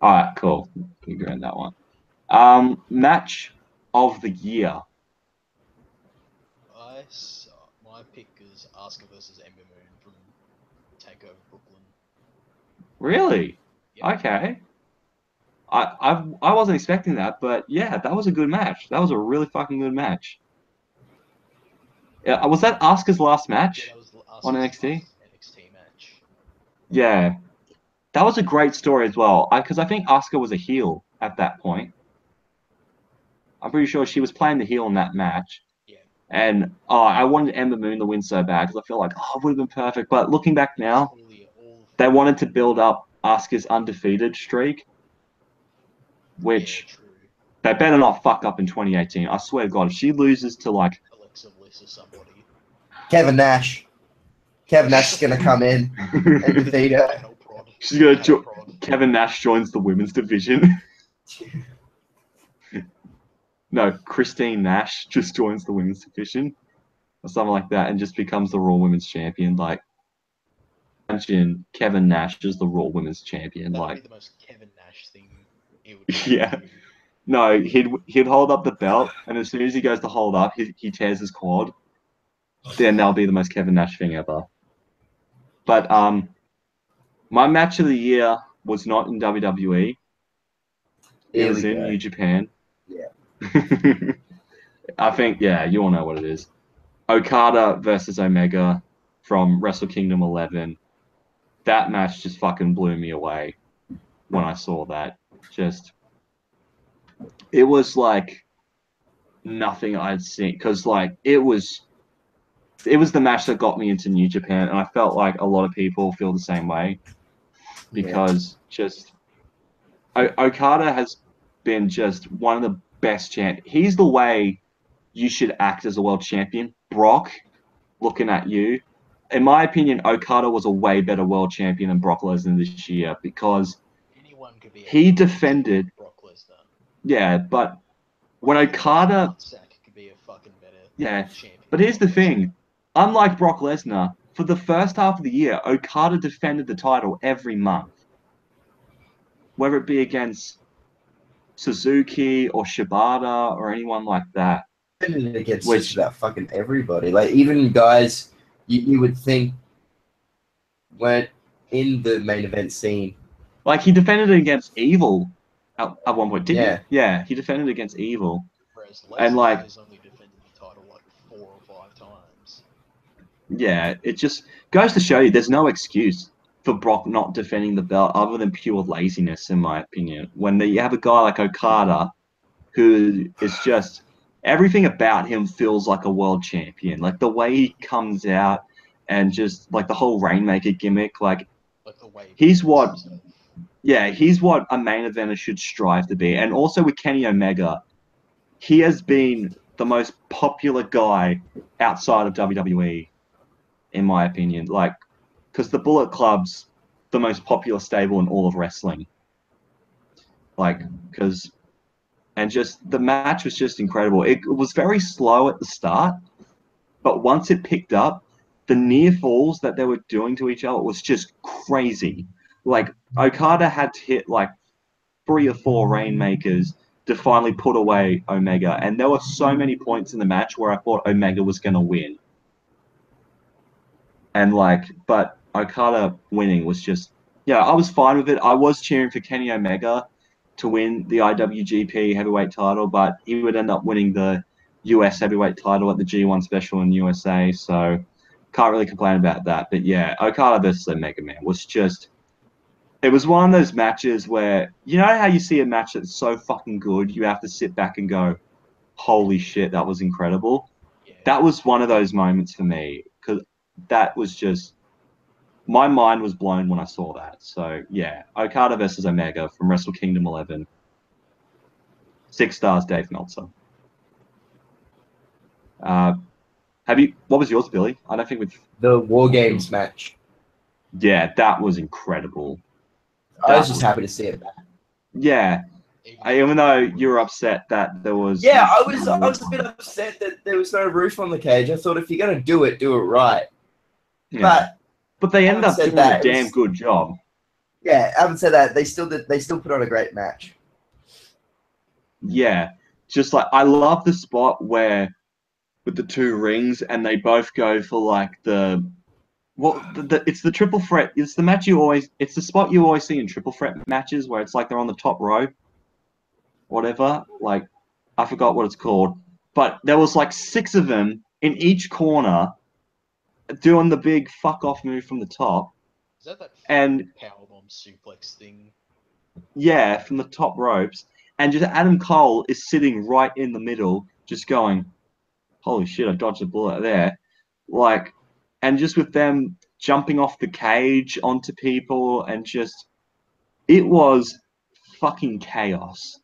All right, cool. We agree on that one. Match of the year. My pick is Asuka versus Ember Moon from take over Brooklyn. Really? Yeah. Okay. I wasn't expecting that, but yeah, that was a good match. That was a really fucking good match. Yeah, was that Asuka's last match Yeah, that was on Asuka's NXT? last NXT match. Yeah, that was a great story as well. Because I think Asuka was a heel at that point. I'm pretty sure she was playing the heel in that match. Yeah. And I wanted Ember Moon to win so bad because I feel like, it would have been perfect. But looking back now, they wanted to build up Asuka's undefeated streak, which true. they better not fuck up in 2018. I swear to God, if she loses to like Alexa Bliss or somebody. Kevin Nash. Kevin Nash is going to come in and defeat her. Cattle prod. she's gonna Cattle prod. Kevin Nash joins the women's division. No, Christine Nash just joins the women's division or something like that and just becomes the Raw Women's Champion. Like, imagine Kevin Nash as the Raw Women's Champion. That would Like, be the most Kevin Nash thing he would yeah. do. No, he'd hold up the belt, and as soon as he goes to hold up, he tears his quad. Then that'll be the most Kevin Nash thing ever. But my match of the year was not in WWE. It was in New Japan. Yeah. I think, you all know what it is. Okada versus Omega from Wrestle Kingdom 11. That match just fucking blew me away when I saw that. It was like nothing I'd seen because like it was the match that got me into New Japan, and I felt like a lot of people feel the same way because Okada has been just one of the best champions. He's the way you should act as a world champion. Brock, looking at you, in my opinion, Okada was a way better world champion than Brock Lesnar this year because Anyone could be he defended. Brock Lesnar. Yeah, but when Okada, could be a fucking better champion. But here's the thing: unlike Brock Lesnar, for the first half of the year, Okada defended the title every month, whether it be against Suzuki or Shibata or anyone like that. Defended against just about fucking everybody. Like even guys you would think weren't in the main event scene. Like he defended against Evil at one point, didn't he? Yeah, he defended against Evil. Whereas Lesnar and like has only defended the title like 4 or 5 times. Yeah, it just goes to show you there's no excuse for Brock not defending the belt other than pure laziness, in my opinion. When you have a guy like Okada, who is just everything about him feels like a world champion. Like the way he comes out and just like the whole Rainmaker gimmick, like the way he's what a main eventer should strive to be. And also with Kenny Omega, he has been the most popular guy outside of WWE, in my opinion. Like, because the Bullet Club's the most popular stable in all of wrestling. Like, and just the match was just incredible. It was very slow at the start, but once it picked up, the near falls that they were doing to each other was just crazy. Like, Okada had to hit like 3 or 4 Rainmakers to finally put away Omega. And there were so many points in the match where I thought Omega was going to win. And but Okada winning was just, I was fine with it. I was cheering for Kenny Omega to win the IWGP heavyweight title, but he would end up winning the US heavyweight title at the G1 special in USA. So can't really complain about that. But yeah, Okada versus Omega, man, was just, it was one of those matches where, you know how you see a match that's so fucking good, you have to sit back and go, holy shit, that was incredible. Yeah. That was one of those moments for me, because that was just, my mind was blown when I saw that. So yeah, Okada versus Omega from Wrestle Kingdom 11. 6 stars, Dave Meltzer. What was yours, Billy? I don't think we've... The War Games match. Yeah, that was incredible. I was just happy to see it back. Yeah. Even though you were upset that there was... Yeah, I was a bit upset that there was no roof on the cage. I thought if you're going to do it right. Yeah. But they ended up doing a damn good job. Yeah, having said that, they still put on a great match. Yeah. Just like, I love the spot where with the 2 rings and they both go for like the Well, it's the triple threat. It's the match you always. It's the spot you always see in triple threat matches where it's like they're on the top row, whatever. Like, I forgot what it's called, but there was like 6 of them in each corner, doing the big fuck off move from the top. Is that And powerbomb suplex thing? yeah, from the top ropes, and just Adam Cole is sitting right in the middle, just going, "Holy shit! I dodged a bullet there!" Like, and just with them jumping off the cage onto people, and just it was fucking chaos.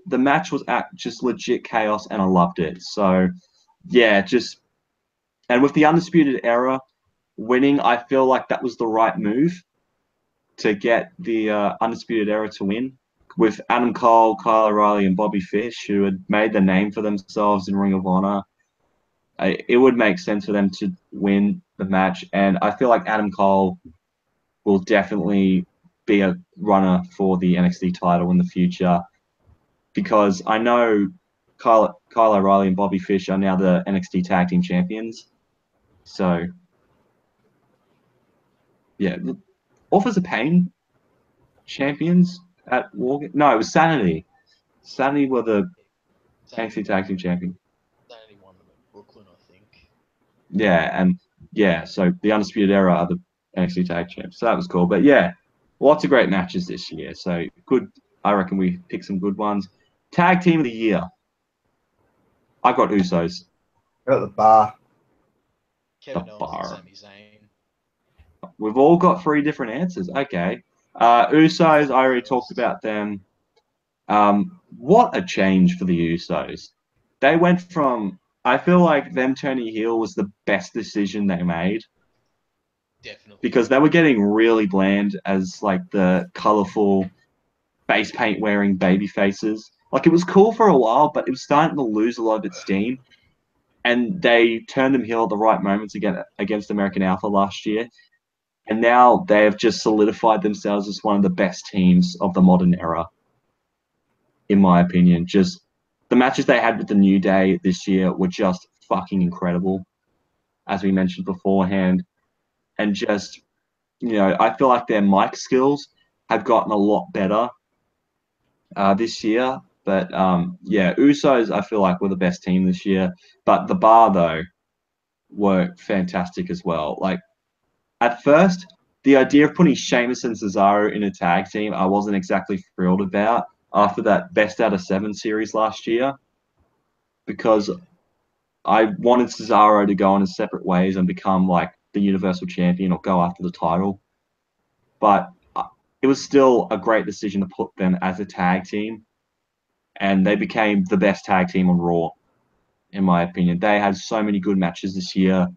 The match was just legit chaos, and I loved it. So, yeah, just and with the Undisputed Era winning, I feel like that was the right move to get the Undisputed Era to win. With Adam Cole, Kyle O'Reilly, and Bobby Fish, who had made the name for themselves in Ring of Honor, it would make sense for them to win the match. And I feel like Adam Cole will definitely be a runner for the NXT title in the future, because I know Kyle O'Reilly and Bobby Fish are now the NXT Tag Team Champions. So, yeah. Authors of Pain champions at War. No, it was Sanity. Sanity were the NXT Tag Team Champions. Sanity won them at Brooklyn, I think. Yeah, and yeah, so the Undisputed Era are the NXT Tag Champs. So that was cool. But yeah, lots of great matches this year. So good. I reckon we picked some good ones. Tag Team of the Year. I got Usos. Got the bar. Kevin The Owens bar. and Sami Zayn. We've all got 3 different answers. Okay. Usos, I already talked about them. What a change for the Usos. They went from, I feel like them turning heel was the best decision they made, Definitely. because they were getting really bland as like the colorful face paint wearing baby faces. Like, it was cool for a while, but it was starting to lose a lot of its steam. And they turned them heel at the right moments again against American Alpha last year. And now they have just solidified themselves as one of the best teams of the modern era, in my opinion. Just the matches they had with the New Day this year were just fucking incredible, as we mentioned beforehand. And just, I feel like their mic skills have gotten a lot better this year. But yeah, Usos, I feel like, were the best team this year. But the Bar, though, were fantastic as well. Like, at first, the idea of putting Sheamus and Cesaro in a tag team, I wasn't exactly thrilled about after that Best Out of 7 series last year, because I wanted Cesaro to go on his separate ways and become like the Universal Champion or go after the title. But it was still a great decision to put them as a tag team, and they became the best tag team on Raw, in my opinion. They had so many good matches this year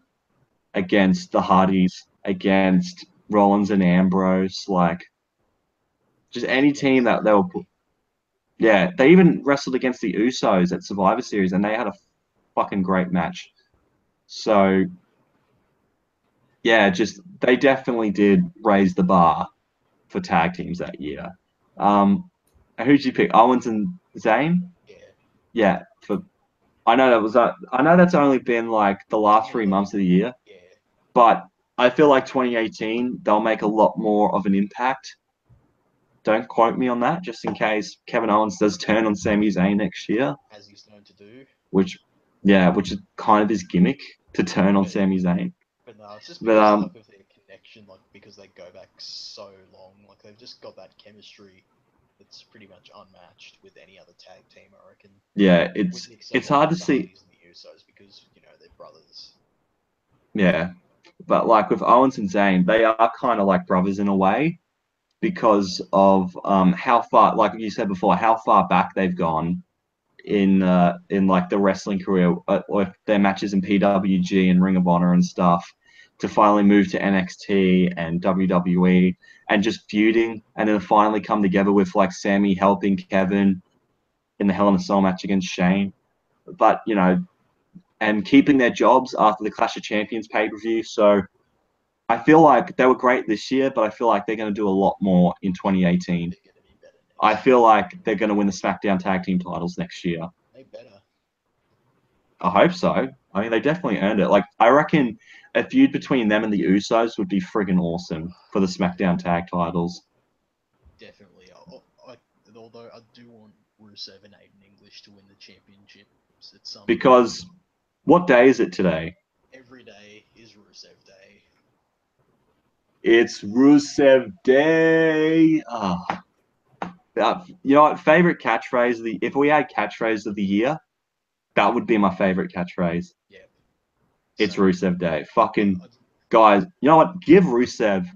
against the Hardys, against Rollins and Ambrose, like just any team that they were. Yeah, they even wrestled against the Usos at Survivor Series, and they had a fucking great match. So, yeah, just they definitely did raise the bar for tag teams that year. And who'd you pick? Owens and Zayn? Yeah. Yeah, I know I know that's only been like the last 3 months of the year, Yeah. but I feel like 2018 they'll make a lot more of an impact. Don't quote me on that, just in case Kevin Owens does turn on Sami Zayn next year, As he's known to do. which is kind of his gimmick, to turn on Sami Zayn. But no, it's just But because like of their connection, like because they go back so long, like they've just got that chemistry that's pretty much unmatched with any other tag team, I reckon. yeah, With the exception it's hard to of the see. Hardys and the Usos, because they're brothers. Yeah, but like with Owens and Zayn, they are kind of like brothers in a way, because of how far, like you said before, how far back they've gone in like the wrestling career, or their matches in PWG and Ring of Honor and stuff, to finally move to NXT and WWE and just feuding, and then finally come together with like Sammy helping Kevin in the Hell in a Cell match against Shane. But and keeping their jobs after the Clash of Champions pay-per-view. So I feel like they were great this year, but I feel like they're going to do a lot more in 2018. They're gonna be better next I year. feel like they're going to win the SmackDown Tag Team titles next year. They better. I hope so. I mean, they definitely earned it. Like, I reckon a feud between them and the Usos would be friggin' awesome for the SmackDown tag titles. Definitely. Although I do want Rusev and Aiden English to win the championships at some Because what day is it today? Every day is Rusev Day. It's Rusev Day. You know what? Favorite catchphrase of the if we had catchphrase of the year, that would be my favorite catchphrase. Yep. It's So, Rusev Day. Fucking guys, you know what? Give Rusev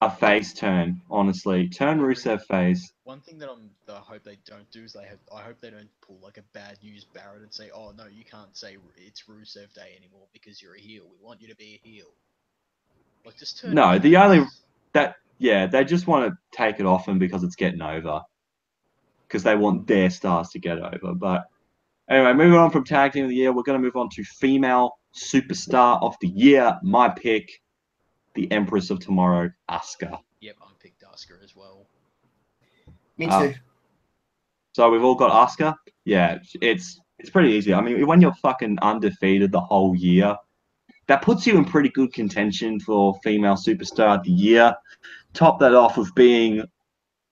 a face turn. Honestly, turn Rusev face. one thing that I hope they don't do is I hope they don't pull like a bad news Barrett and say, oh no, you can't say it's Rusev Day anymore because you're a heel. We want you to be a heel. Like just turn. No, it the face. only they just want to take it off them because it's getting over. Because they want their stars to get over. But anyway, moving on from tag team of the year, we're going to move on to female superstar of the year. My pick, the Empress of Tomorrow, Asuka. Yep, I picked Asuka as well. Me too. So we've all got Asuka. Yeah, it's pretty easy. I mean, when you're fucking undefeated the whole year, that puts you in pretty good contention for female superstar of the year. Top that off with being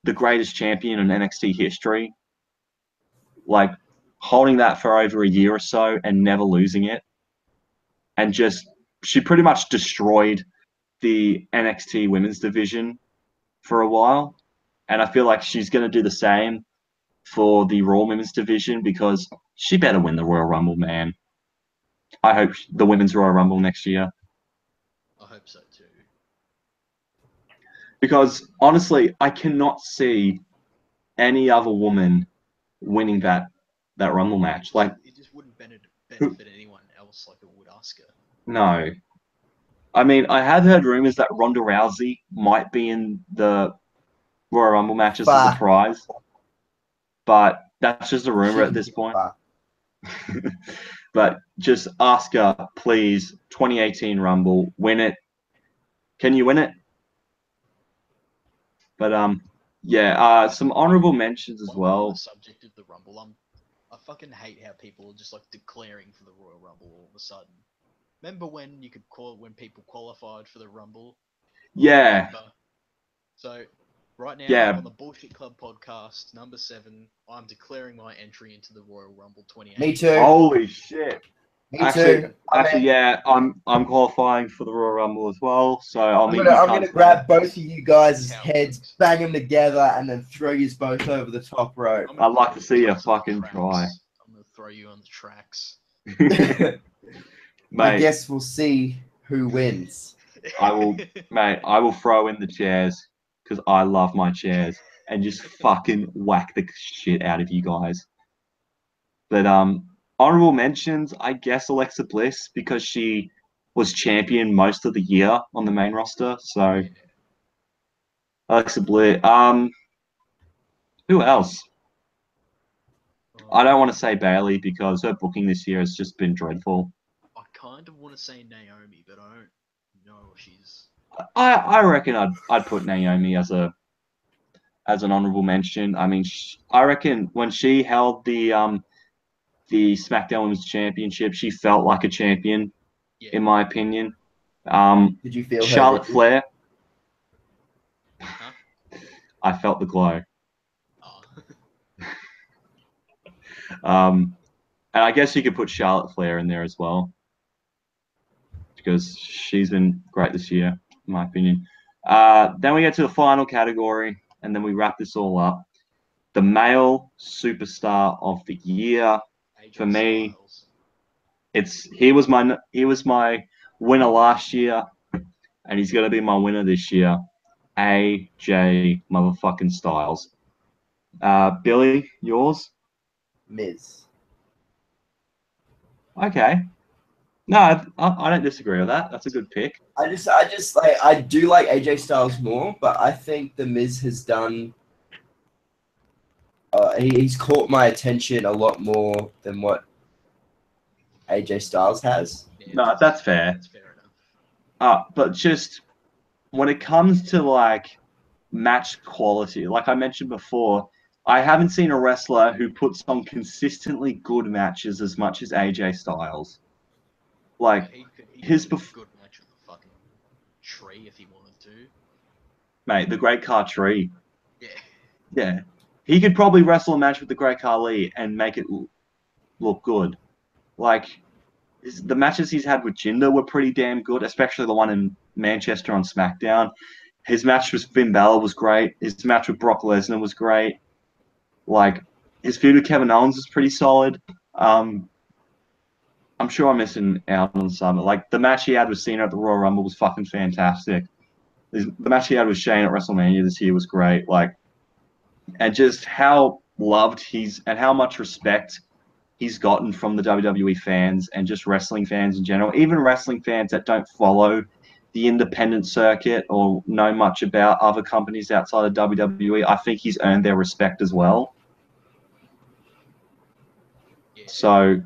the greatest champion in NXT history. Like, holding that for over a year or so and never losing it. And she pretty much destroyed the NXT women's division for a while. And I feel like she's going to do the same for the Raw women's division because she better win the Royal Rumble, man. I hope the women's Royal Rumble next year. I hope so too. Because honestly, I cannot see any other woman winning that Rumble match. Like, it just wouldn't benefit anyone else like it would Asuka. No. I mean, I have heard rumors that Ronda Rousey might be in the Royal Rumble match as a surprise. But that's just a rumor at this point. But just Asuka, please, 2018 Rumble, win it. Can you win it? But some honorable mentions as well. On the subject of the Rumble, I fucking hate how people are just like declaring for the Royal Rumble all of a sudden. Remember when you could when people qualified for the Rumble? Yeah. So right now on the Bullshit Club podcast, number 7, I'm declaring my entry into the Royal Rumble 2018. Me too. Holy shit. Me Actually, too. yeah, I'm qualifying for the Royal Rumble as well. So I'm gonna grab both of you guys' heads, bang them together, and then throw you both over the top rope. I'd like to see you fucking try. I'm gonna throw you on the tracks. I guess we'll see who wins. I will throw in the chairs because I love my chairs and just fucking whack the shit out of you guys. But honorable mentions, I guess Alexa Bliss because she was champion most of the year on the main roster. So Alexa Bliss. Who else? I don't want to say Bayley because her booking this year has just been dreadful. I kind of want to say Naomi, but I don't know if she's. I reckon I'd put Naomi as an honorable mention. I mean, I reckon when she held the SmackDown Women's Championship, she felt like a champion, in my opinion. Did you feel Charlotte Flair? Huh? I felt the glow. Oh. And I guess you could put Charlotte Flair in there as well because she's been great this year, in my opinion. Then we get to the final category, and then we wrap this all up. The male superstar of the year. For me, he was my winner last year, and he's gonna be my winner this year. AJ motherfucking Styles. Billy, yours? Miz. Okay. No, I don't disagree with that. That's a good pick. I do like AJ Styles more, but I think the Miz has done. He's caught my attention a lot more than what AJ Styles has. Yeah, No, that's fair. That's fair enough. But just when it comes to like match quality, like I mentioned before, I haven't seen a wrestler who puts on consistently good matches as much as AJ Styles. Like he his put in good match with tree if he wanted to. Mate, the Great Khali. Yeah. Yeah. He could probably wrestle a match with the Great Khali and make it look good. Like, the matches he's had with Jinder were pretty damn good, especially the one in Manchester on SmackDown. His match with Finn Balor was great. His match with Brock Lesnar was great. Like, his feud with Kevin Owens is pretty solid. I'm sure I'm missing out on some. Like, the match he had with Cena at the Royal Rumble was fucking fantastic. The match he had with Shane at WrestleMania this year was great. Like, and just how loved and how much respect he's gotten from the WWE fans and just wrestling fans in general, even wrestling fans that don't follow the independent circuit or know much about other companies outside of WWE. I think he's earned their respect as well. Yeah. So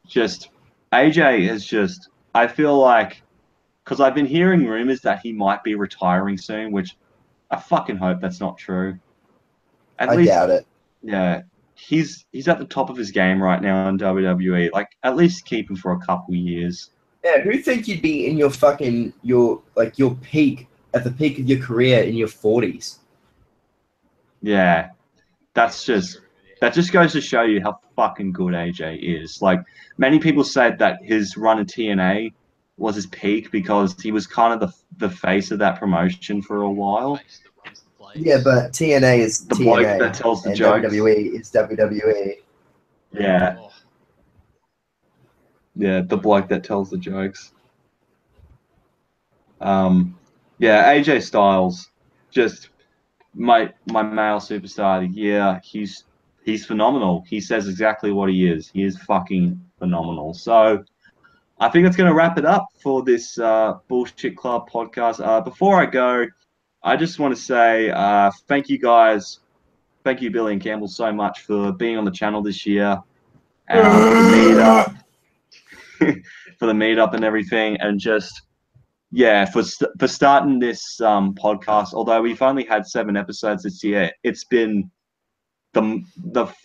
just AJ is just, I feel like, because I've been hearing rumors that he might be retiring soon, which I fucking hope that's not true. I doubt it. Yeah, he's at the top of his game right now in WWE. Like, at least keep him for a couple years. Yeah, who think you'd be in your peak, at the peak of your career in your 40s? Yeah, that just goes to show you how fucking good AJ is. Like, many people said that his run in TNA was his peak because he was kind of the face of that promotion for a while. Yeah, but TNA is The TNA, bloke that tells the and jokes. WWE is WWE. Yeah. Oh, Yeah, the bloke that tells the jokes. Yeah, AJ Styles, just my male superstar of the year. He's phenomenal. He says exactly what he is. He is fucking phenomenal. So I think that's going to wrap it up for this Bullshit Club podcast. Before I go, I just want to say thank you guys. Thank you, Billy and Campbell, so much for being on the channel this year. For the meetup and everything, and just for starting this podcast. Although we've only had 7 episodes this year, it's been the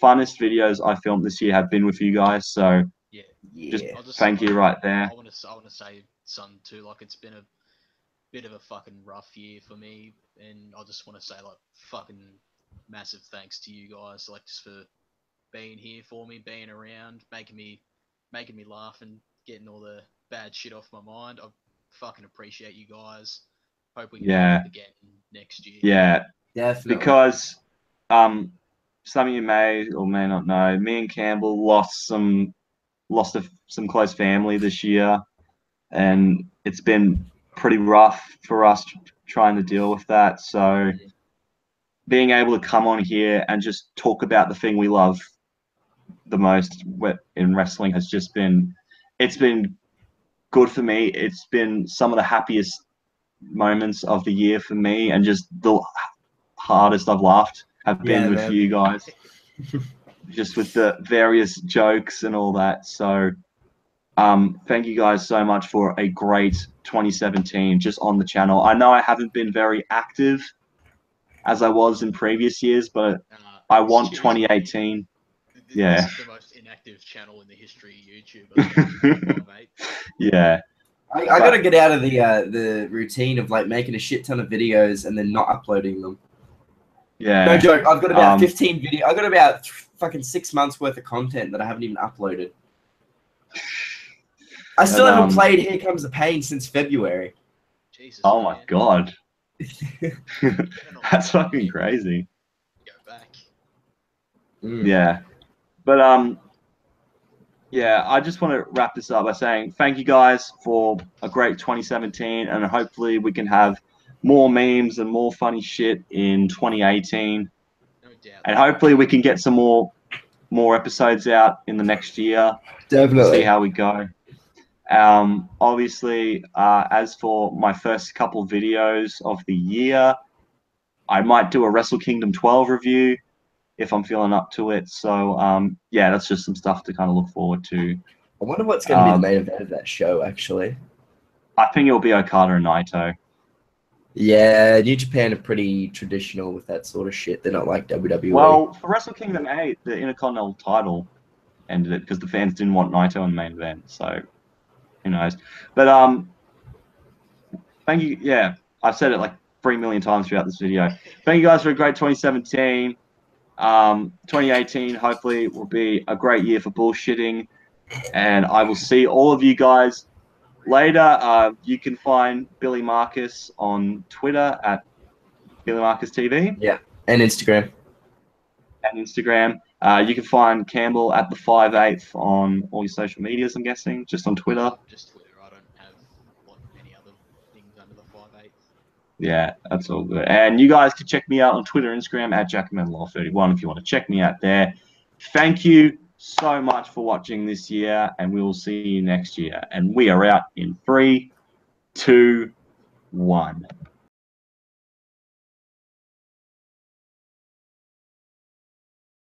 funnest videos I filmed this year have been with you guys. So yeah. just thank you right there. I want to say, son, too. Like, it's been a bit of a fucking rough year for me, and I just want to say, like, fucking massive thanks to you guys, like, just for being here for me, being around, making me laugh and getting all the bad shit off my mind. I fucking appreciate you guys. Hope we can do it again next year. Yeah, Definitely. because some of you may or may not know, me and Campbell lost some close family this year, and it's been pretty rough for us trying to deal with that. So being able to come on here and just talk about the thing we love the most in wrestling has just been, it's been good for me. It's been some of the happiest moments of the year for me, and just the hardest I've laughed have been with you guys, just with the various jokes and all that. So thank you guys so much for a great 2017 just on the channel. I know I haven't been very active as I was in previous years, but I want 2018. This is the most inactive channel in the history of YouTube. Mate. Yeah. I got to get out of the routine of like making a shit ton of videos and then not uploading them. Yeah. No joke. I've got about 15 videos. I've got about fucking 6 months worth of content that I haven't even uploaded. I still haven't played Here Comes the Pain since February. Jesus, oh my god. That's fucking crazy. Go back. Yeah. But yeah, I just want to wrap this up by saying thank you guys for a great 2017, and hopefully we can have more memes and more funny shit in 2018. No doubt. And hopefully we can get some more episodes out in the next year. Definitely. See how we go. Obviously, as for my first couple videos of the year, I might do a Wrestle Kingdom 12 review if I'm feeling up to it. So, yeah, that's just some stuff to kind of look forward to. I wonder what's going to be the main event of that show, actually. I think it'll be Okada and Naito. Yeah, New Japan are pretty traditional with that sort of shit. They're not like WWE. Well, for Wrestle Kingdom 8, the Intercontinental title ended it because the fans didn't want Naito in the main event. So, who knows? But thank you. Yeah, I've said it like 3 million times throughout this video. Thank you guys for a great 2017. 2018 hopefully will be a great year for bullshitting, and I will see all of you guys later. You can find Billy Marcus on Twitter at Billy Marcus TV. Yeah, and Instagram. And Instagram. You can find Campbell at the 5/8 on all your social medias, I'm guessing, just on Twitter. Just Twitter. I don't have many other things under the 5/8. Yeah, that's all good. And you guys can check me out on Twitter and Instagram at JackmanLaw31 if you want to check me out there. Thank you so much for watching this year, and we will see you next year. And we are out in 3, 2, 1.